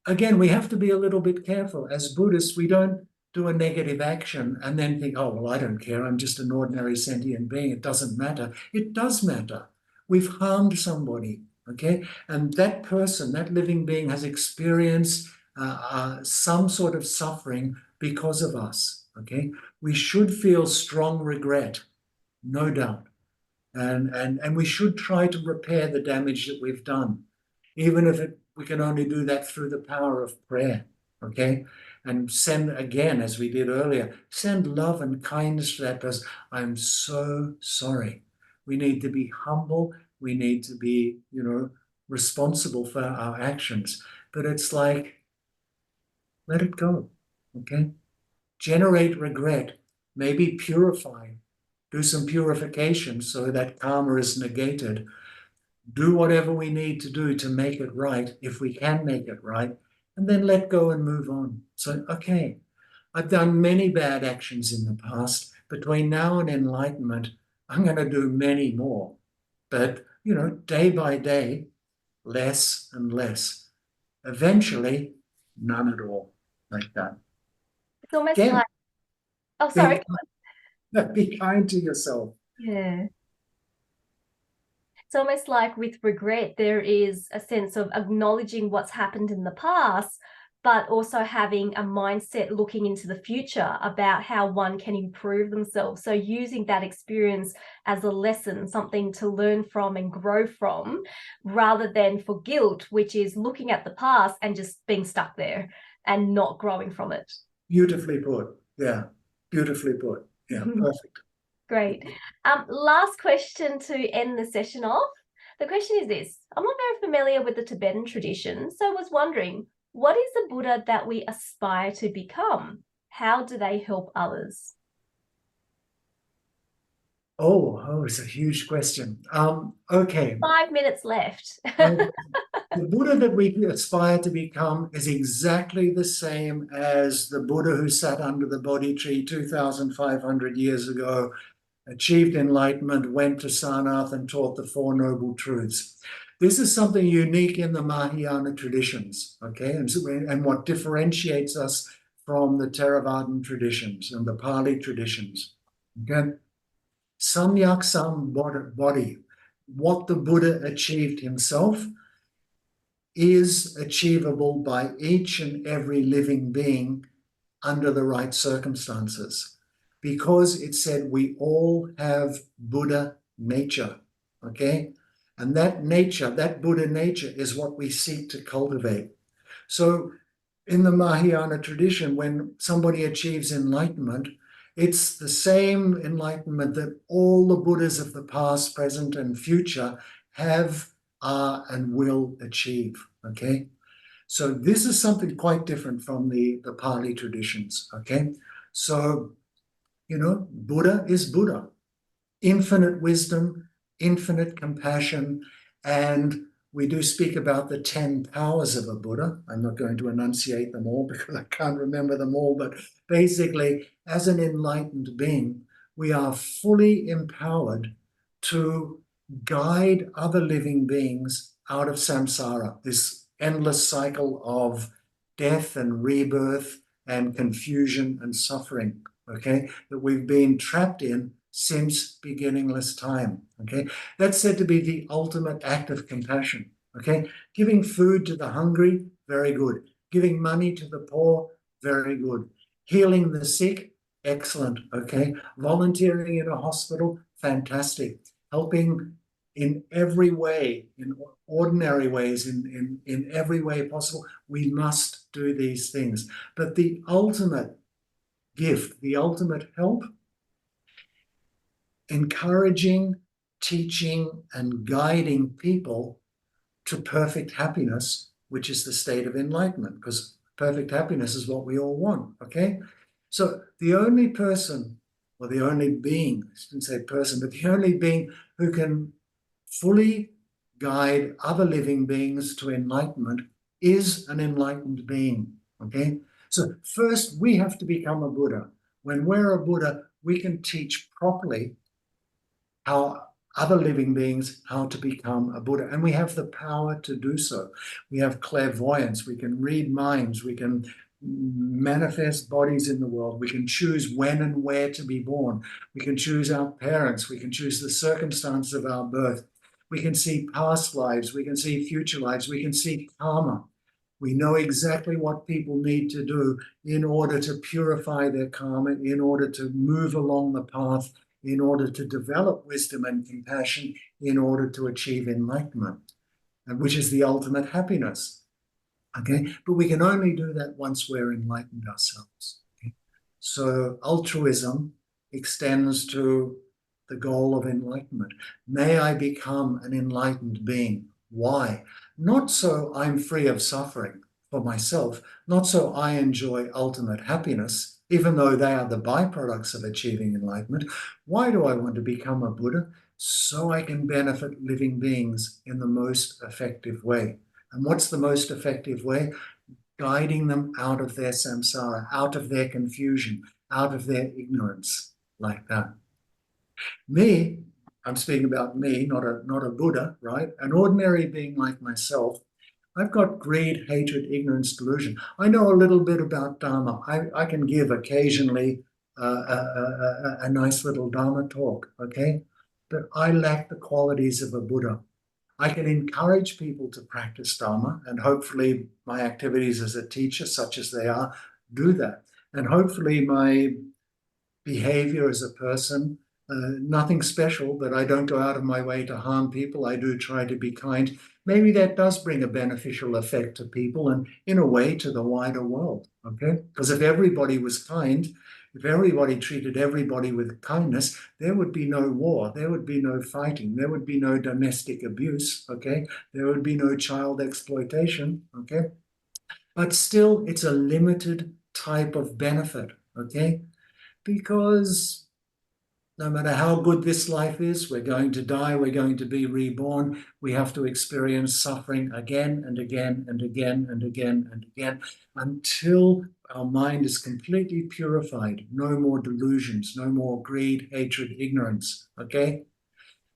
Again, we have to be a little bit careful. As Buddhists, we don't do a negative action and then think, oh, well, I don't care. I'm just an ordinary sentient being. It doesn't matter. It does matter. We've harmed somebody. Okay. And that person, that living being has experienced some sort of suffering because of us. Okay. We should feel strong regret, no doubt. And we should try to repair the damage that we've done, even if we can only do that through the power of prayer, okay? And send, again, as we did earlier, send love and kindness to that person. I'm so sorry. We need to be humble. We need to be, responsible for our actions. But it's like, let it go, okay? Generate regret, maybe purify, do some purification so that karma is negated. Do whatever we need to do to make it right, if we can make it right, and then let go and move on. So, okay, I've done many bad actions in the past. Between now and enlightenment, I'm going to do many more. But, day by day, less and less. Eventually, none at all, like that. It's almost Again, like, oh, sorry. be kind to yourself. Yeah. It's almost like with regret, there is a sense of acknowledging what's happened in the past, but also having a mindset looking into the future about how one can improve themselves. So using that experience as a lesson, something to learn from and grow from, rather than for guilt, which is looking at the past and just being stuck there and not growing from it. Beautifully put. Yeah, beautifully put. Yeah, perfect. Great. Last question to end the session off. The question is this: I'm not very familiar with the Tibetan tradition, so I was wondering, what is the Buddha that we aspire to become? How do they help others? Oh, it's a huge question. Okay. 5 minutes left. The Buddha that we aspire to become is exactly the same as the Buddha who sat under the Bodhi tree 2,500 years ago, achieved enlightenment, went to Sarnath and taught the Four Noble Truths. This is something unique in the Mahayana traditions, okay? And what differentiates us from the Theravadan traditions and the Pali traditions, okay? Samyak Sambodhi, what the Buddha achieved himself, is achievable by each and every living being under the right circumstances, because it said we all have Buddha nature, okay? And that nature, that Buddha nature, is what we seek to cultivate. So in the Mahayana tradition, when somebody achieves enlightenment, it's the same enlightenment that all the Buddhas of the past, present, and future have, are, and will achieve, okay? So this is something quite different from the Pali traditions, okay? So, Buddha is Buddha. Infinite wisdom, infinite compassion, and we do speak about the 10 powers of a Buddha. I'm not going to enunciate them all because I can't remember them all, but basically, as an enlightened being, we are fully empowered to guide other living beings out of samsara, this endless cycle of death and rebirth and confusion and suffering, okay, that we've been trapped in since beginningless time, okay? That's said to be the ultimate act of compassion, okay? Giving food to the hungry, very good. Giving money to the poor, very good. Healing the sick, excellent, okay? Volunteering in a hospital, fantastic. Helping in every way, in ordinary ways, in every way possible, we must do these things. But the ultimate gift, the ultimate help, encouraging, teaching, and guiding people to perfect happiness, which is the state of enlightenment, because perfect happiness is what we all want, okay? So the only person, or the only being, I shouldn't say person, but the only being who can fully guide other living beings to enlightenment is an enlightened being, okay? So first, we have to become a Buddha. When we're a Buddha, we can teach properly how other living beings how to become a Buddha. And we have the power to do so. We have clairvoyance. We can read minds. We can manifest bodies in the world. We can choose when and where to be born. We can choose our parents. We can choose the circumstances of our birth. We can see past lives. We can see future lives. We can see karma. We know exactly what people need to do in order to purify their karma, in order to move along the path, in order to develop wisdom and compassion, in order to achieve enlightenment, and which is the ultimate happiness. Okay, but we can only do that once we're enlightened ourselves. Okay? So altruism extends to the goal of enlightenment. May I become an enlightened being. Why? Not so I'm free of suffering for myself, not so I enjoy ultimate happiness, even though they are the byproducts of achieving enlightenment. Why do I want to become a Buddha? So I can benefit living beings in the most effective way. And what's the most effective way? Guiding them out of their samsara, out of their confusion, out of their ignorance, like that. Me, I'm speaking about me, not a Buddha, right? An ordinary being like myself. I've got greed, hatred, ignorance, delusion. I know a little bit about Dharma. I can give occasionally a nice little Dharma talk, okay? But I lack the qualities of a Buddha. I can encourage people to practice Dharma, and hopefully my activities as a teacher, such as they are, do that. And hopefully my behavior as a person, nothing special, but I don't go out of my way to harm people. I do try to be kind. Maybe that does bring a beneficial effect to people and, in a way, to the wider world, okay? Because if everybody was kind, if everybody treated everybody with kindness, there would be no war, there would be no fighting, there would be no domestic abuse, okay? There would be no child exploitation, okay? But still, it's a limited type of benefit, okay? Because no matter how good this life is, we're going to die, we're going to be reborn. We have to experience suffering again and again and again and again and again until our mind is completely purified. No more delusions, no more greed, hatred, ignorance, okay?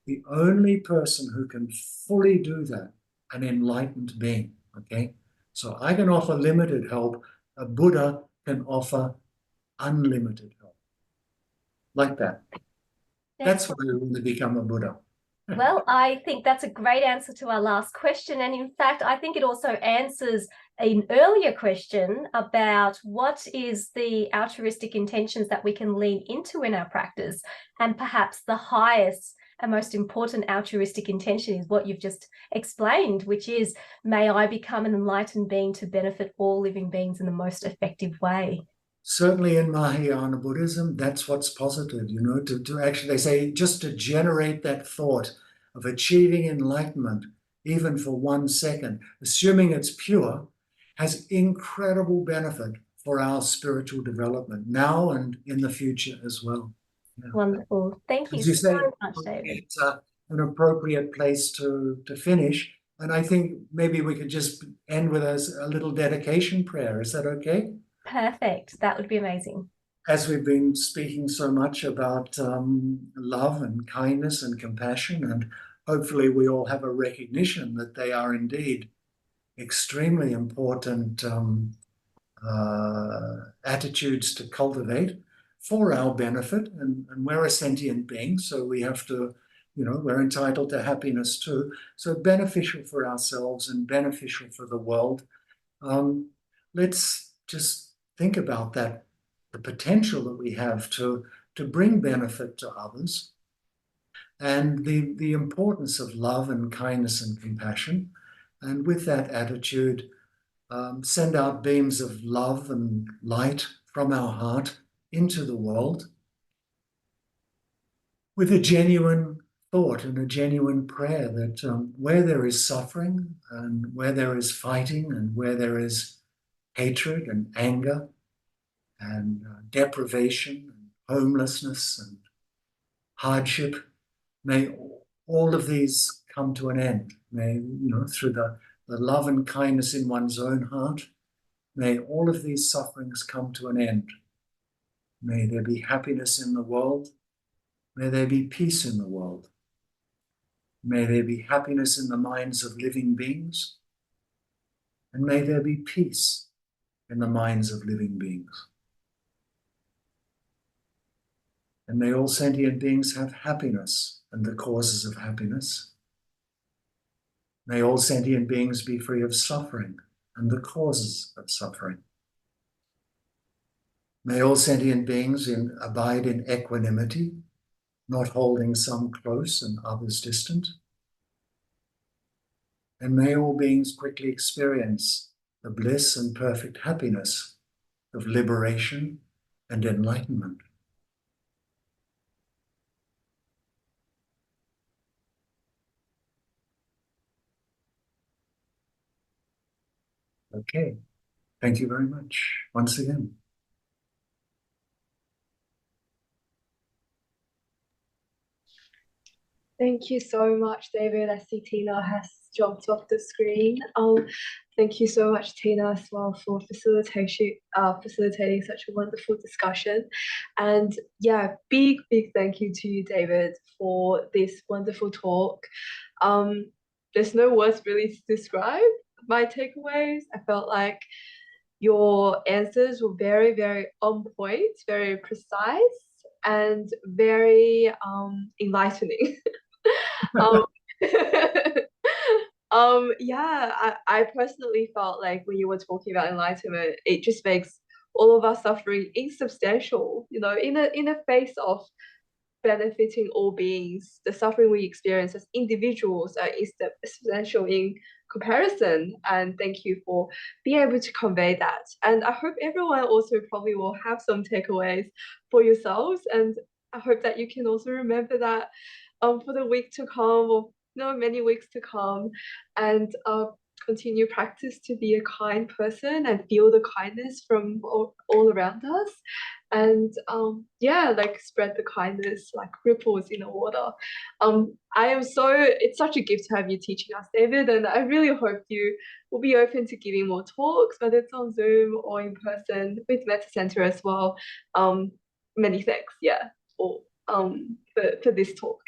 The only person who can fully do that, an enlightened being, okay? So I can offer limited help. A Buddha can offer unlimited help, like that. That's why we want to become a Buddha. Well, I think that's a great answer to our last question. And in fact, I think it also answers an earlier question about what is the altruistic intentions that we can lean into in our practice. And perhaps the highest and most important altruistic intention is what you've just explained, which is, may I become an enlightened being to benefit all living beings in the most effective way. Certainly in Mahayana Buddhism, that's what's posited, to actually, they say, just to generate that thought of achieving enlightenment, even for 1 second, assuming it's pure, has incredible benefit for our spiritual development now and in the future as well. Yeah. Wonderful. Thank you so much, David. It's an appropriate place to finish. And I think maybe we could just end with a little dedication prayer. Is that okay? Perfect. That would be amazing. As we've been speaking so much about love and kindness and compassion, and hopefully we all have a recognition that they are indeed extremely important attitudes to cultivate for our benefit. And we're a sentient being, so we have to, we're entitled to happiness too. So beneficial for ourselves and beneficial for the world. Let's just think about that, the potential that we have to bring benefit to others, and the importance of love and kindness and compassion. And with that attitude, send out beams of love and light from our heart into the world with a genuine thought and a genuine prayer that where there is suffering and where there is fighting and where there is hatred and anger and deprivation and homelessness and hardship, may all of these come to an end. May, through the love and kindness in one's own heart, May all of these sufferings come to an end. May there be happiness in the world. May there be peace in the world. May there be happiness in the minds of living beings. And may there be peace in the minds of living beings. And may all sentient beings have happiness and the causes of happiness. May all sentient beings be free of suffering and the causes of suffering. May all sentient beings abide in equanimity, not holding some close and others distant. And may all beings quickly experience the bliss and perfect happiness of liberation and enlightenment. Okay, thank you very much once again. Thank you so much, David. I see Tina has jumped off the screen. Thank you so much, Tina, as well, for facilitating such a wonderful discussion. And yeah, big thank you to you, David, for this wonderful talk. There's no words really to describe my takeaways. I felt like your answers were very on point, very precise, and very enlightening. um, yeah, I personally felt like when you were talking about enlightenment, it just makes all of our suffering insubstantial, you know, in the face of benefiting all beings. The suffering we experience as individuals are insubstantial in comparison. And thank you for being able to convey that. And I hope everyone also probably will have some takeaways for yourselves. And I hope that you can also remember that for the week to come, or many weeks to come, and continue practice to be a kind person and feel the kindness from all around us. And yeah, like spread the kindness like ripples in the water. It's such a gift to have you teaching us, David, and I really hope you will be open to giving more talks, whether it's on Zoom or in person with Metta Center as well. Many thanks, yeah, for this talk.